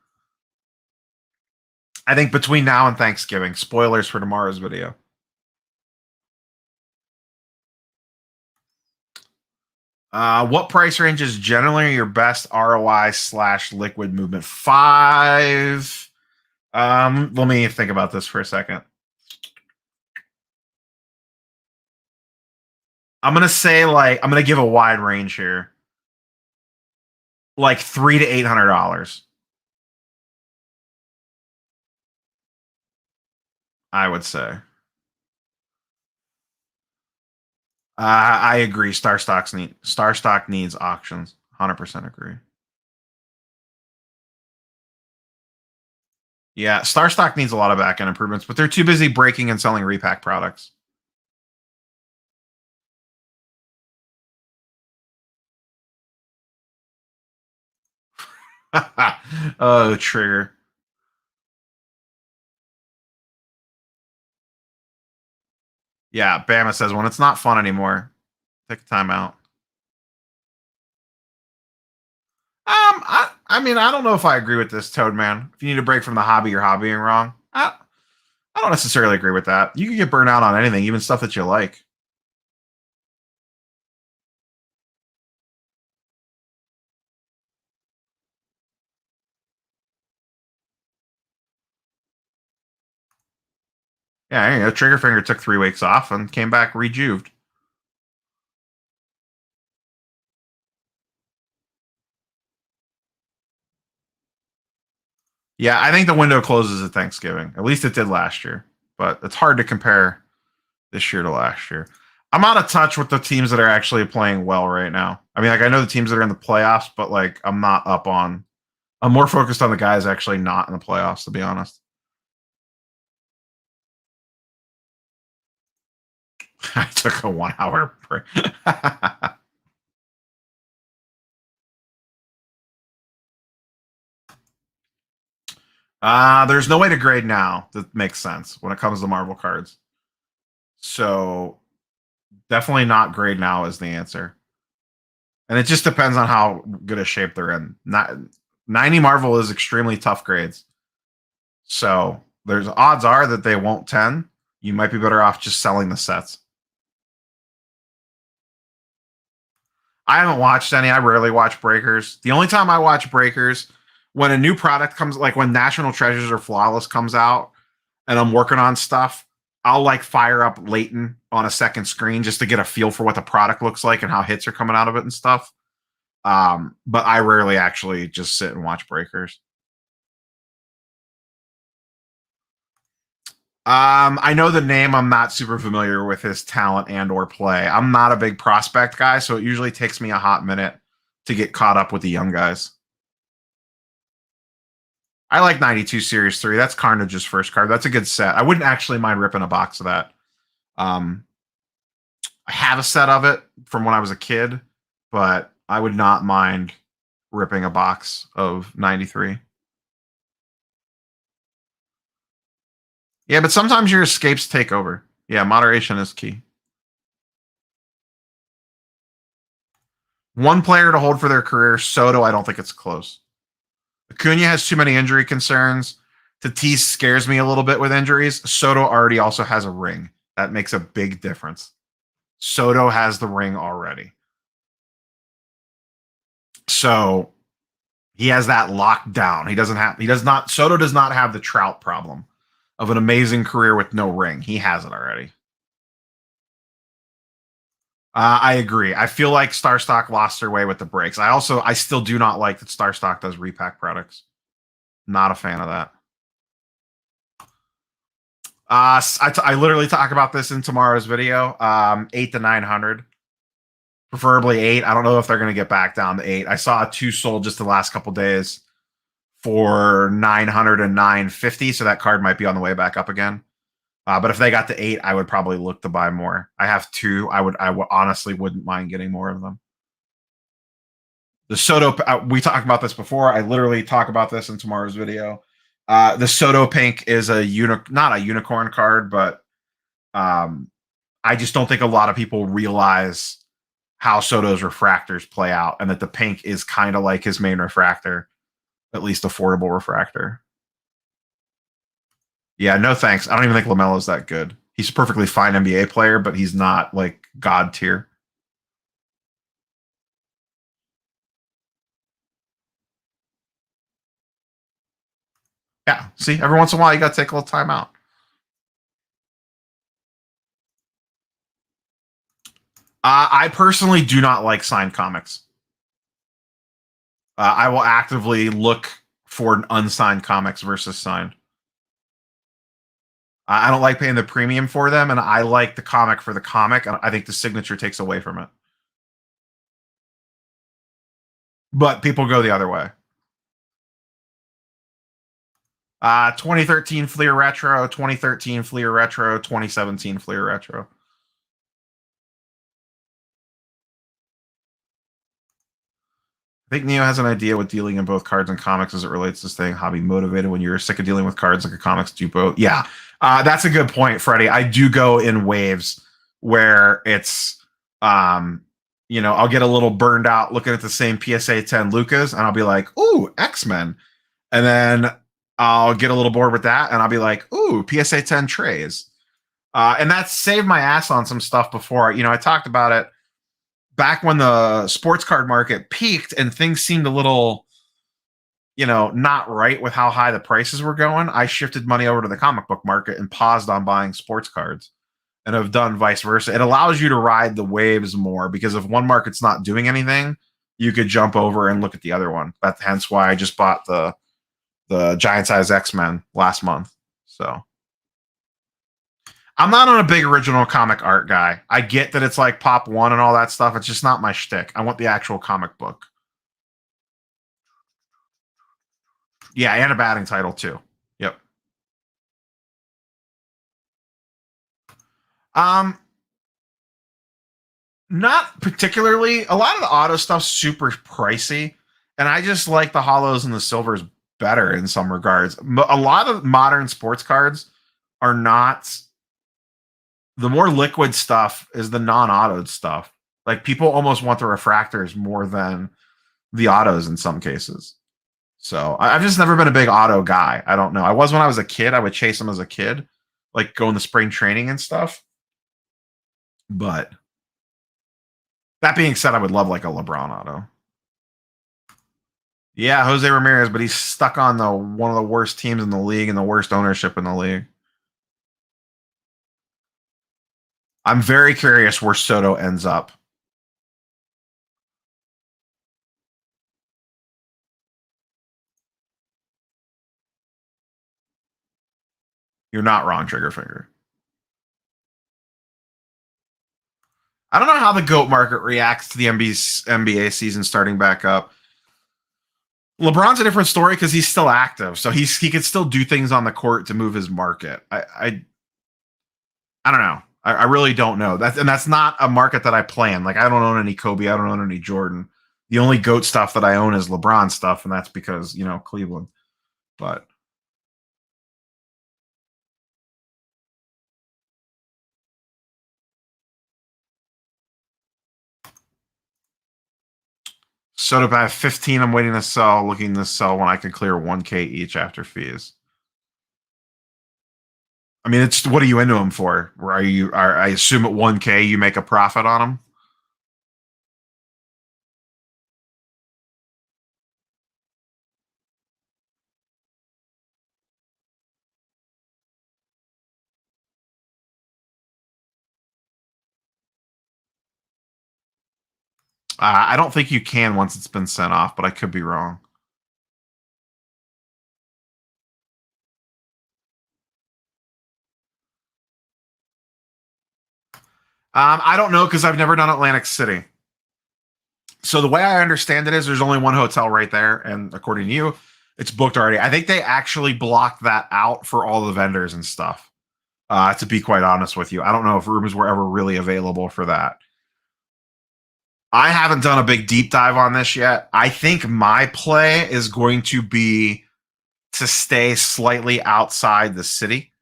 I think between now and Thanksgiving. Spoilers for tomorrow's video. What price range is generally your best ROI/liquid movement? 5. Let me think about this for a second. I'm gonna say I'm gonna give a wide range here. Like $300 to $800. I would say. I agree. StarStock needs auctions. 100% agree. Yeah, StarStock needs a lot of back-end improvements, but they're too busy breaking and selling repack products. Oh, trigger. Yeah, Bama says when it's not fun anymore, take a time out. I mean, I don't know if I agree with this, Toad Man. If you need a break from the hobby, you're hobbying wrong. I don't necessarily agree with that. You can get burnt out on anything, even stuff that you like. Yeah, you know, Triggerfinger took 3 weeks off and came back rejuved. Yeah, I think the window closes at Thanksgiving. At least it did last year, but it's hard to compare this year to last year. I'm out of touch with the teams that are actually playing well right now. I mean, like I know the teams that are in the playoffs, but like I'm not up on. I'm more focused on the guys actually not in the playoffs, to be honest. I took a 1 hour break. There's no way to grade now that makes sense when it comes to Marvel cards. So definitely not grade now is the answer. And it just depends on how good a shape they're in. Not 90 Marvel is extremely tough grades. So there's odds are that they won't 10. You might be better off just selling the sets. I haven't watched any. I rarely watch Breakers. The only time I watch Breakers when a new product comes, like when National Treasures or Flawless comes out, and I'm working on stuff. I'll like fire up Leighton on a second screen just to get a feel for what the product looks like and how hits are coming out of it and stuff. But I rarely actually just sit and watch Breakers. I know the name. I'm not super familiar with his talent and or play. I'm not a big prospect guy, so it usually takes me a hot minute to get caught up with the young guys. I like 92 Series 3. That's Carnage's first card. That's a good set. I wouldn't actually mind ripping a box of that. I have a set of it from when I was a kid, but I would not mind ripping a box of 93. Yeah, but sometimes your escapes take over. Yeah, moderation is key. One player to hold for their career. Soto, I don't think it's close. Acuna has too many injury concerns. Tatis scares me a little bit with injuries. Soto already also has a ring. That makes a big difference. Soto has the ring already. So he has that locked down. Soto does not have the Trout problem of an amazing career with no ring. He has it already. I agree. I feel like StarStock lost their way with the breaks. I still do not like that StarStock does repack products. Not a fan of that. I literally talk about this in tomorrow's video. 8 to 900, preferably 8. I don't know if they're going to get back down to 8. I saw a 2 sold just the last couple days for 900 and 950, so that card might be on the way back up again. But if they got to 8, I would probably look to buy more. I have 2. I honestly wouldn't mind getting more of them. The Soto, we talked about this before. I literally talk about this in tomorrow's video. The Soto Pink is not a unicorn card, but I just don't think a lot of people realize how Soto's refractors play out, and that the pink is kind of like his main refractor, at least affordable refractor. Yeah, no thanks. I don't even think LaMelo's that good. He's a perfectly fine NBA player, but he's not like god tier. Yeah, see, every once in a while you got to take a little time out. I personally do not like signed comics. I will actively look for unsigned comics versus signed. I don't like paying the premium for them, and I like the comic for the comic, and I think the signature takes away from it. But people go the other way. 2013 Fleer Retro, 2013 Fleer Retro, 2017 Fleer Retro. I think Neo has an idea with dealing in both cards and comics as it relates to staying hobby motivated when you're sick of dealing with cards like a comics do both. Yeah, that's a good point, Freddie. I do go in waves where it's, I'll get a little burned out looking at the same PSA 10 Lucas, and I'll be like, ooh, X-Men. And then I'll get a little bored with that, and I'll be like, ooh, PSA 10 Trays. And that's saved my ass on some stuff before. I talked about it back when the sports card market peaked and things seemed a little, not right with how high the prices were going. I shifted money over to the comic book market and paused on buying sports cards, and have done vice versa. It allows you to ride the waves more, because if one market's not doing anything, you could jump over and look at the other one. That's hence why I just bought the giant size X-Men last month. So I'm not on a big original comic art guy. I get that it's like Pop One and all that stuff. It's just not my shtick. I want the actual comic book. Yeah, and a batting title too. Yep. Um, Not particularly. A lot of the auto stuff's super pricey, and I just like the hollows and the silvers better in some regards. A lot of modern sports cards are not. The more liquid stuff is the non-autoed stuff. Like people almost want the refractors more than the autos in some cases. So I've just never been a big auto guy. I don't know. I was when I was a kid. I would chase them as a kid, like going to spring training and stuff. But that being said, I would love like a LeBron auto. Yeah, Jose Ramirez, but he's stuck on the one of the worst teams in the league and the worst ownership in the league. I'm very curious where Soto ends up. You're not wrong, Triggerfinger. I don't know how the GOAT market reacts to the NBA season starting back up. LeBron's a different story because he's still active, so he could still do things on the court to move his market. I don't know. I really don't know. That's not a market that I plan. Like I don't own any Kobe. I don't own any Jordan. The only GOAT stuff that I own is LeBron stuff, and that's because Cleveland. But Soto, I have 15. I'm waiting to sell. Looking to sell when I can clear 1K each after fees. I mean, it's what are you into them for? I assume at 1K you make a profit on them. I don't think you can once it's been sent off, but I could be wrong. I don't know because I've never done Atlantic City. So the way I understand it is there's only one hotel right there, and according to you, it's booked already. I think they actually blocked that out for all the vendors and stuff. To be quite honest with you, I don't know if rooms were ever really available for that. I haven't done a big deep dive on this yet. I think my play is going to be to stay slightly outside the city.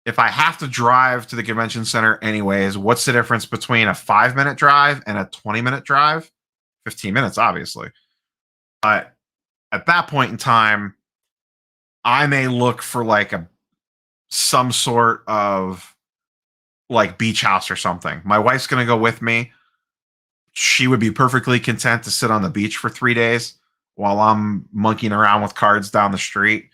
If I have to drive to the convention center anyways, what's the difference between a 5-minute drive and a 20-minute drive? 15 minutes, obviously. But at that point in time, I may look for like some sort of like beach house or something. My wife's going to go with me. She would be perfectly content to sit on the beach for 3 days while I'm monkeying around with cards down the street.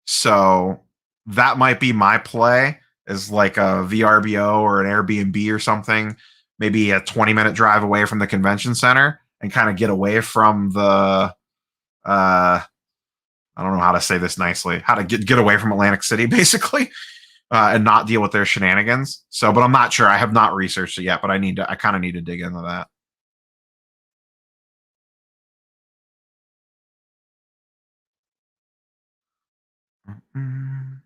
So that might be my play is like a VRBO or an Airbnb or something, maybe a 20-minute drive away from the convention center and kind of get away from the I don't know how to say this nicely, how to get away from Atlantic City basically, and not deal with their shenanigans. So, but I'm not sure. I have not researched it yet, but I kind of need to dig into that. Mm.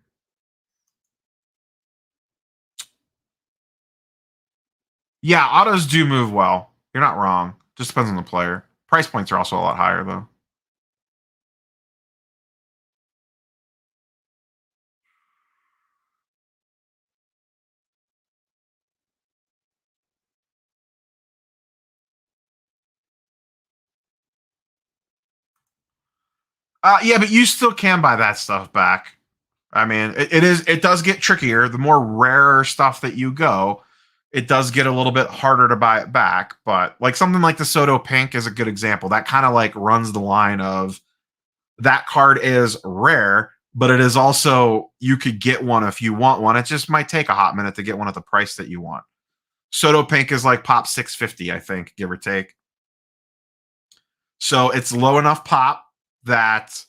Yeah, autos do move well. You're not wrong. Just depends on the player. Price points are also a lot higher though. Yeah, but you still can buy that stuff back. I mean, it does get trickier. The more rarer stuff that you go, it does get a little bit harder to buy it back. But like something like the Soto Pink is a good example. That kind of like runs the line of that card is rare, but it is also you could get one if you want one. It just might take a hot minute to get one at the price that you want. Soto Pink is like pop 650, I think, give or take. So it's low enough pop that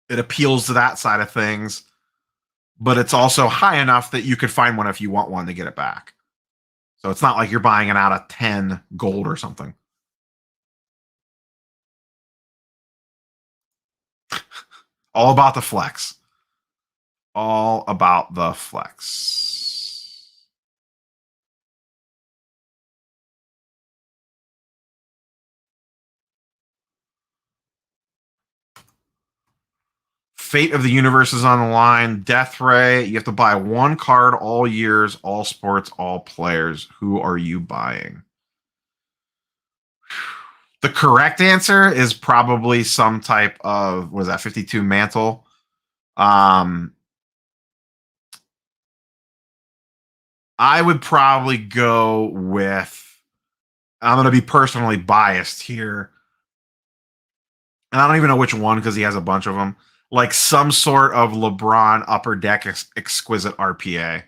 it appeals to that side of things, but it's also high enough that you could find one if you want one to get it back. So it's not like you're buying it out of 10 gold or something. All about the flex. All about the flex. Fate of the universe is on the line. Death Ray. You have to buy one card all years, all sports, all players. Who are you buying? The correct answer is probably some type of, was that 52 mantle? I would probably go with, I'm going to be personally biased here. And I don't even know which one because he has a bunch of them. Like some sort of LeBron upper deck exquisite RPA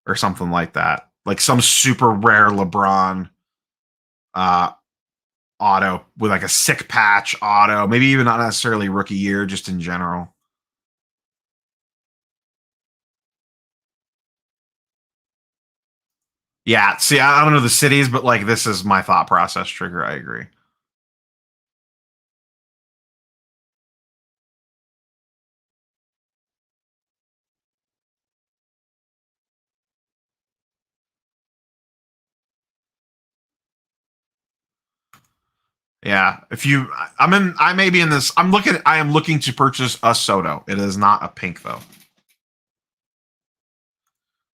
or something like that. Like some super rare LeBron auto with like a sick patch auto, maybe even not necessarily rookie year, just in general. Yeah, see, I don't know the cities, but like this is my thought process trigger. I agree. Yeah, if you, I may be in this. I am looking to purchase a Soto. It is not a pink though.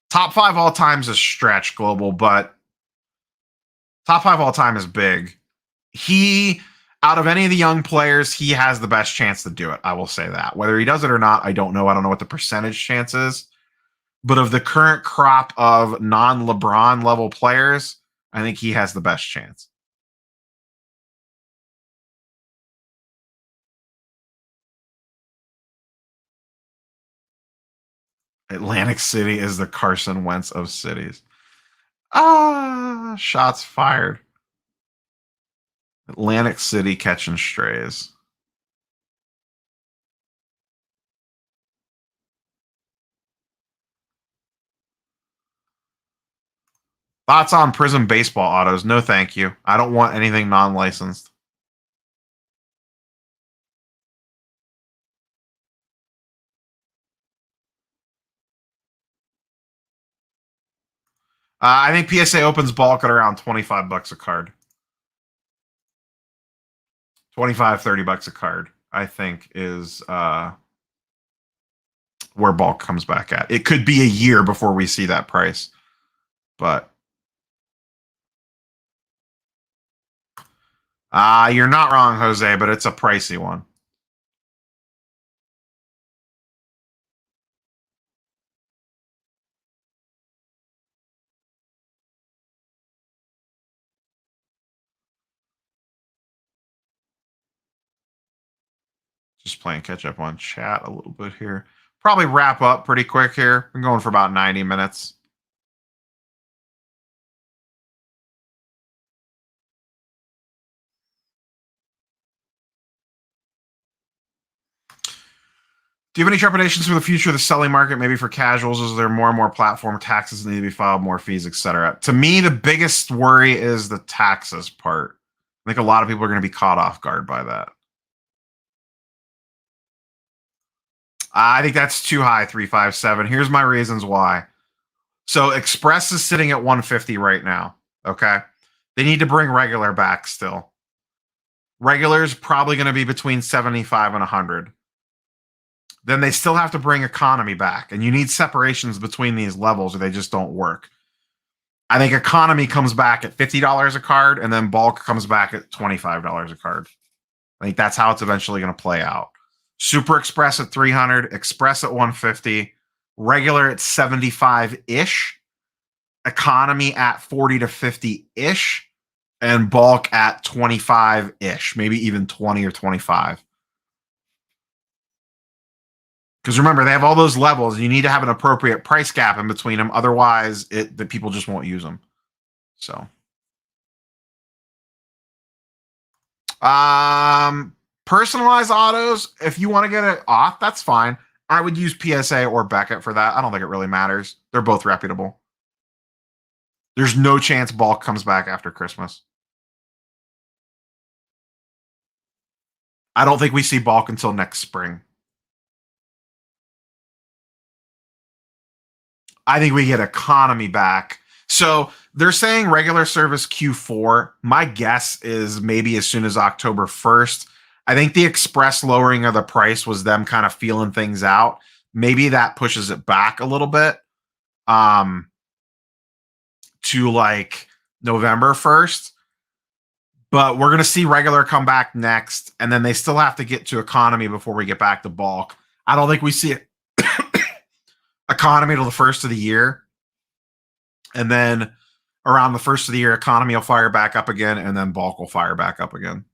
Top 5 all times is stretch global, but top 5 all time is big. He, out of any of the young players, he has the best chance to do it. I will say that. Whether he does it or not, I don't know. I don't know what the percentage chance is. But of the current crop of non-LeBron level players, I think he has the best chance. Atlantic City is the Carson Wentz of cities. Shots fired. Atlantic City catching strays. Thoughts on Prism baseball autos? No, thank you. I don't want anything non-licensed. I think PSA opens bulk at around $25 a card. 25, $30 a card, I think, is where bulk comes back at. It could be a year before we see that price, but you're not wrong, Jose, but it's a pricey one. Just playing catch up on chat a little bit here. Probably wrap up pretty quick here. I'm going for about 90 minutes. Do you have any trepidations for the future of the selling market, maybe for casuals? Is there more and more platform taxes that need to be filed, more fees, etc.? To me, the biggest worry is the taxes part. I think a lot of people are going to be caught off guard by that. I think that's too high, 357. Here's my reasons why. So Express is sitting at 150 right now. Okay. They need to bring regular back still. Regular's probably going to be between 75 and 100. Then they still have to bring economy back. And you need separations between these levels or they just don't work. I think economy comes back at $50 a card and then bulk comes back at $25 a card. I think that's how it's eventually going to play out. Super Express at 300, Express at 150, regular at 75-ish, economy at 40 to 50-ish, and bulk at 25-ish, maybe even 20 or 25. Because remember, they have all those levels. You need to have an appropriate price gap in between them. Otherwise, the people just won't use them. So, personalized autos, if you want to get it off, that's fine. I would use PSA or Beckett for that. I don't think it really matters. They're both reputable. There's no chance bulk comes back after Christmas. I don't think we see bulk until next spring. I think we get economy back. So they're saying regular service Q4. My guess is maybe as soon as October 1st. I think the express lowering of the price was them kind of feeling things out. Maybe that pushes it back a little bit to like November 1st. But we're going to see regular come back next, and then they still have to get to economy before we get back to bulk. I don't think we see economy till the first of the year. And then around the first of the year, economy will fire back up again, and then bulk will fire back up again.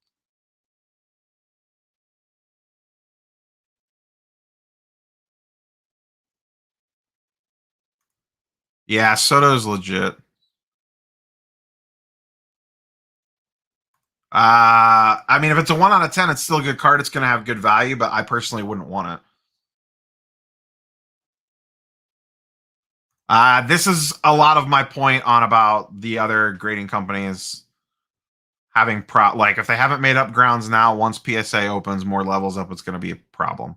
Yeah, Soto's legit. I mean, if it's a 1 out of 10, it's still a good card. It's going to have good value, but I personally wouldn't want it. This is a lot of my point on about the other grading companies having like if they haven't made up grounds now, once PSA opens more levels up, it's going to be a problem.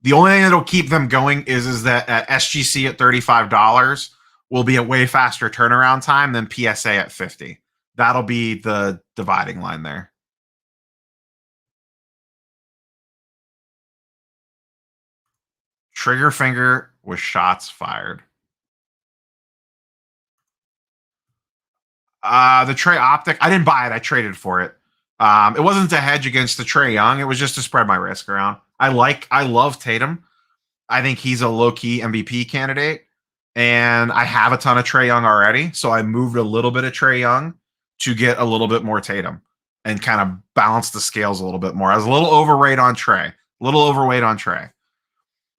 The only thing that'll keep them going is that at SGC at $35 will be a way faster turnaround time than PSA at 50. That'll be the dividing line there. Trigger finger with shots fired. The Trey Optic, I didn't buy it. I traded for it. It wasn't to hedge against the Trey Young. It was just to spread my risk around. I love Tatum. I think he's a low-key MVP candidate. And I have a ton of Trey Young already. So I moved a little bit of Trey Young to get a little bit more Tatum and kind of balance the scales a little bit more. I was a little overweight on Trey.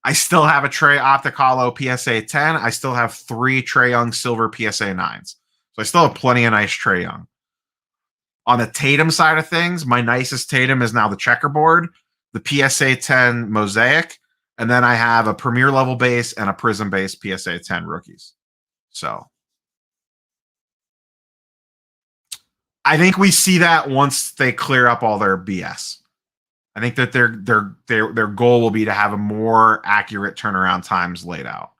I still have a Trey Optic Hollow PSA 10. I still have 3 Trey Young Silver PSA 9s. So I still have plenty of nice Trey Young. On the Tatum side of things, my nicest Tatum is now the checkerboard, the PSA 10 Mosaic, and then I have a Premier level base and a Prism base PSA 10 rookies. So I think we see that once they clear up all their BS. I think that their goal will be to have a more accurate turnaround times laid out.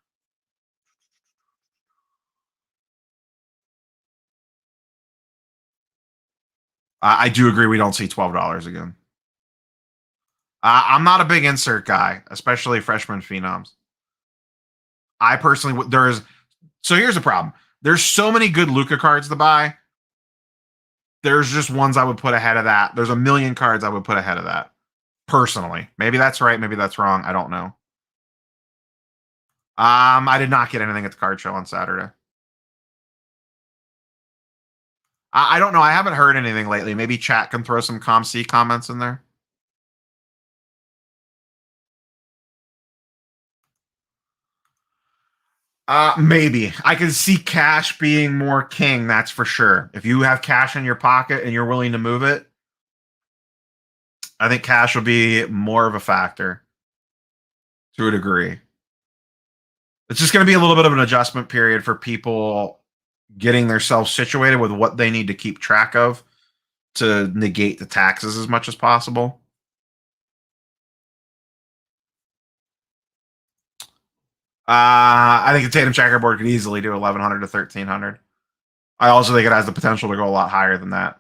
I do agree we don't see $12 again. I'm not a big insert guy, especially freshman phenoms. I personally so here's the problem. There's so many good Luka cards to buy. There's just ones I would put ahead of that. There's a million cards I would put ahead of that. Personally. Maybe that's right, maybe that's wrong. I don't know. I did not get anything at the card show on Saturday. I don't know. I haven't heard anything lately. Maybe chat can throw some ComC comments in there. Maybe. I can see cash being more king, that's for sure. If you have cash in your pocket and you're willing to move it, I think cash will be more of a factor to a degree. It's just going to be a little bit of an adjustment period for people getting themselves situated with what they need to keep track of to negate the taxes as much as possible. I think the Tatum checkerboard could easily do 1,100 to 1,300. I also think it has the potential to go a lot higher than that.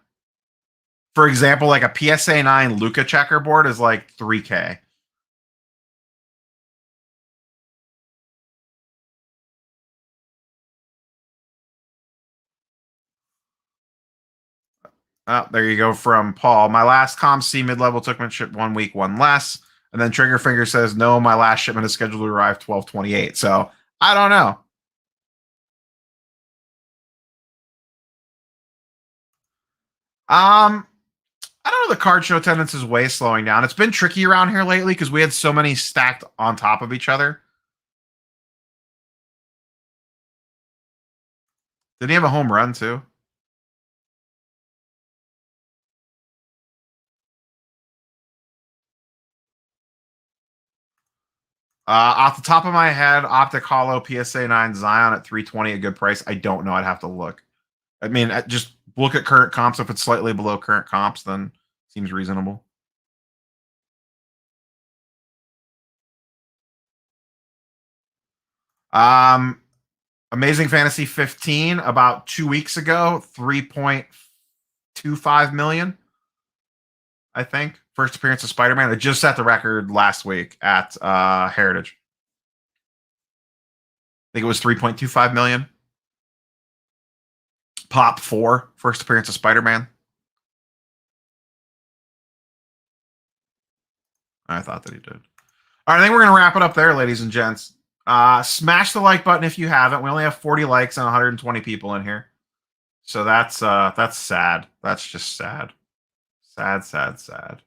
For example, like a PSA 9 Luka checkerboard is like 3K. Oh, there you go from Paul. My last ComC mid-level took my ship 1 week, one less. And then Triggerfinger says, no, my last shipment is scheduled to arrive 12/28. So I don't know. I don't know. The card show attendance is way slowing down. It's been tricky around here lately because we had so many stacked on top of each other. Did he have a home run too? Off the top of my head, Optic Hollow PSA 9 Zion at 320, a good price. I don't know. I'd have to look. I mean, just look at current comps. If it's slightly below current comps, then seems reasonable. Amazing Fantasy 15 about 2 weeks ago, 3.25 million. I think. First appearance of Spider-Man. It just set the record last week at Heritage. I think it was 3.25 million. Pop 4, first appearance of Spider-Man. I thought that he did. All right, I think we're going to wrap it up there, ladies and gents. Smash the like button if you haven't. We only have 40 likes and 120 people in here. So that's sad. That's just sad. Sad.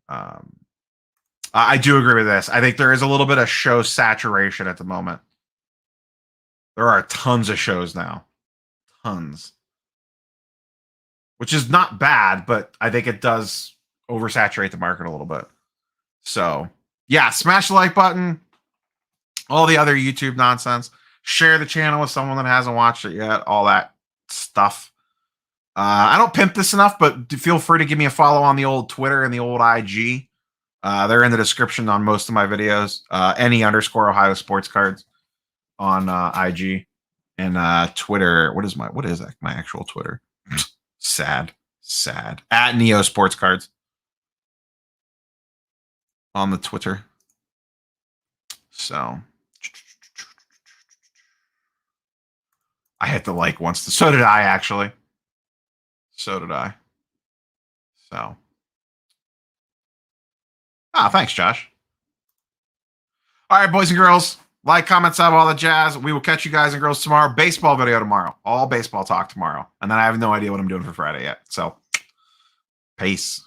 I do agree with this. I think there is a little bit of show saturation at the moment. There are tons of shows now. Tons. Which is not bad, but I think it does oversaturate the market a little bit. So, yeah, smash the like button. All the other YouTube nonsense. Share the channel with someone that hasn't watched it yet. All that stuff. I don't pimp this enough, but feel free to give me a follow on the old Twitter and the old IG. They're in the description on most of my videos. Any_Ohio Sports Cards on IG and Twitter. What is my actual Twitter? Sad. At Neo Sports Cards on the Twitter. So I hit the like once. So did I, actually. So did I. So. Thanks, Josh. All right, boys and girls. Like, comment, sub, all the jazz. We will catch you guys and girls tomorrow. Baseball video tomorrow. All baseball talk tomorrow. And then I have no idea what I'm doing for Friday yet. So, peace.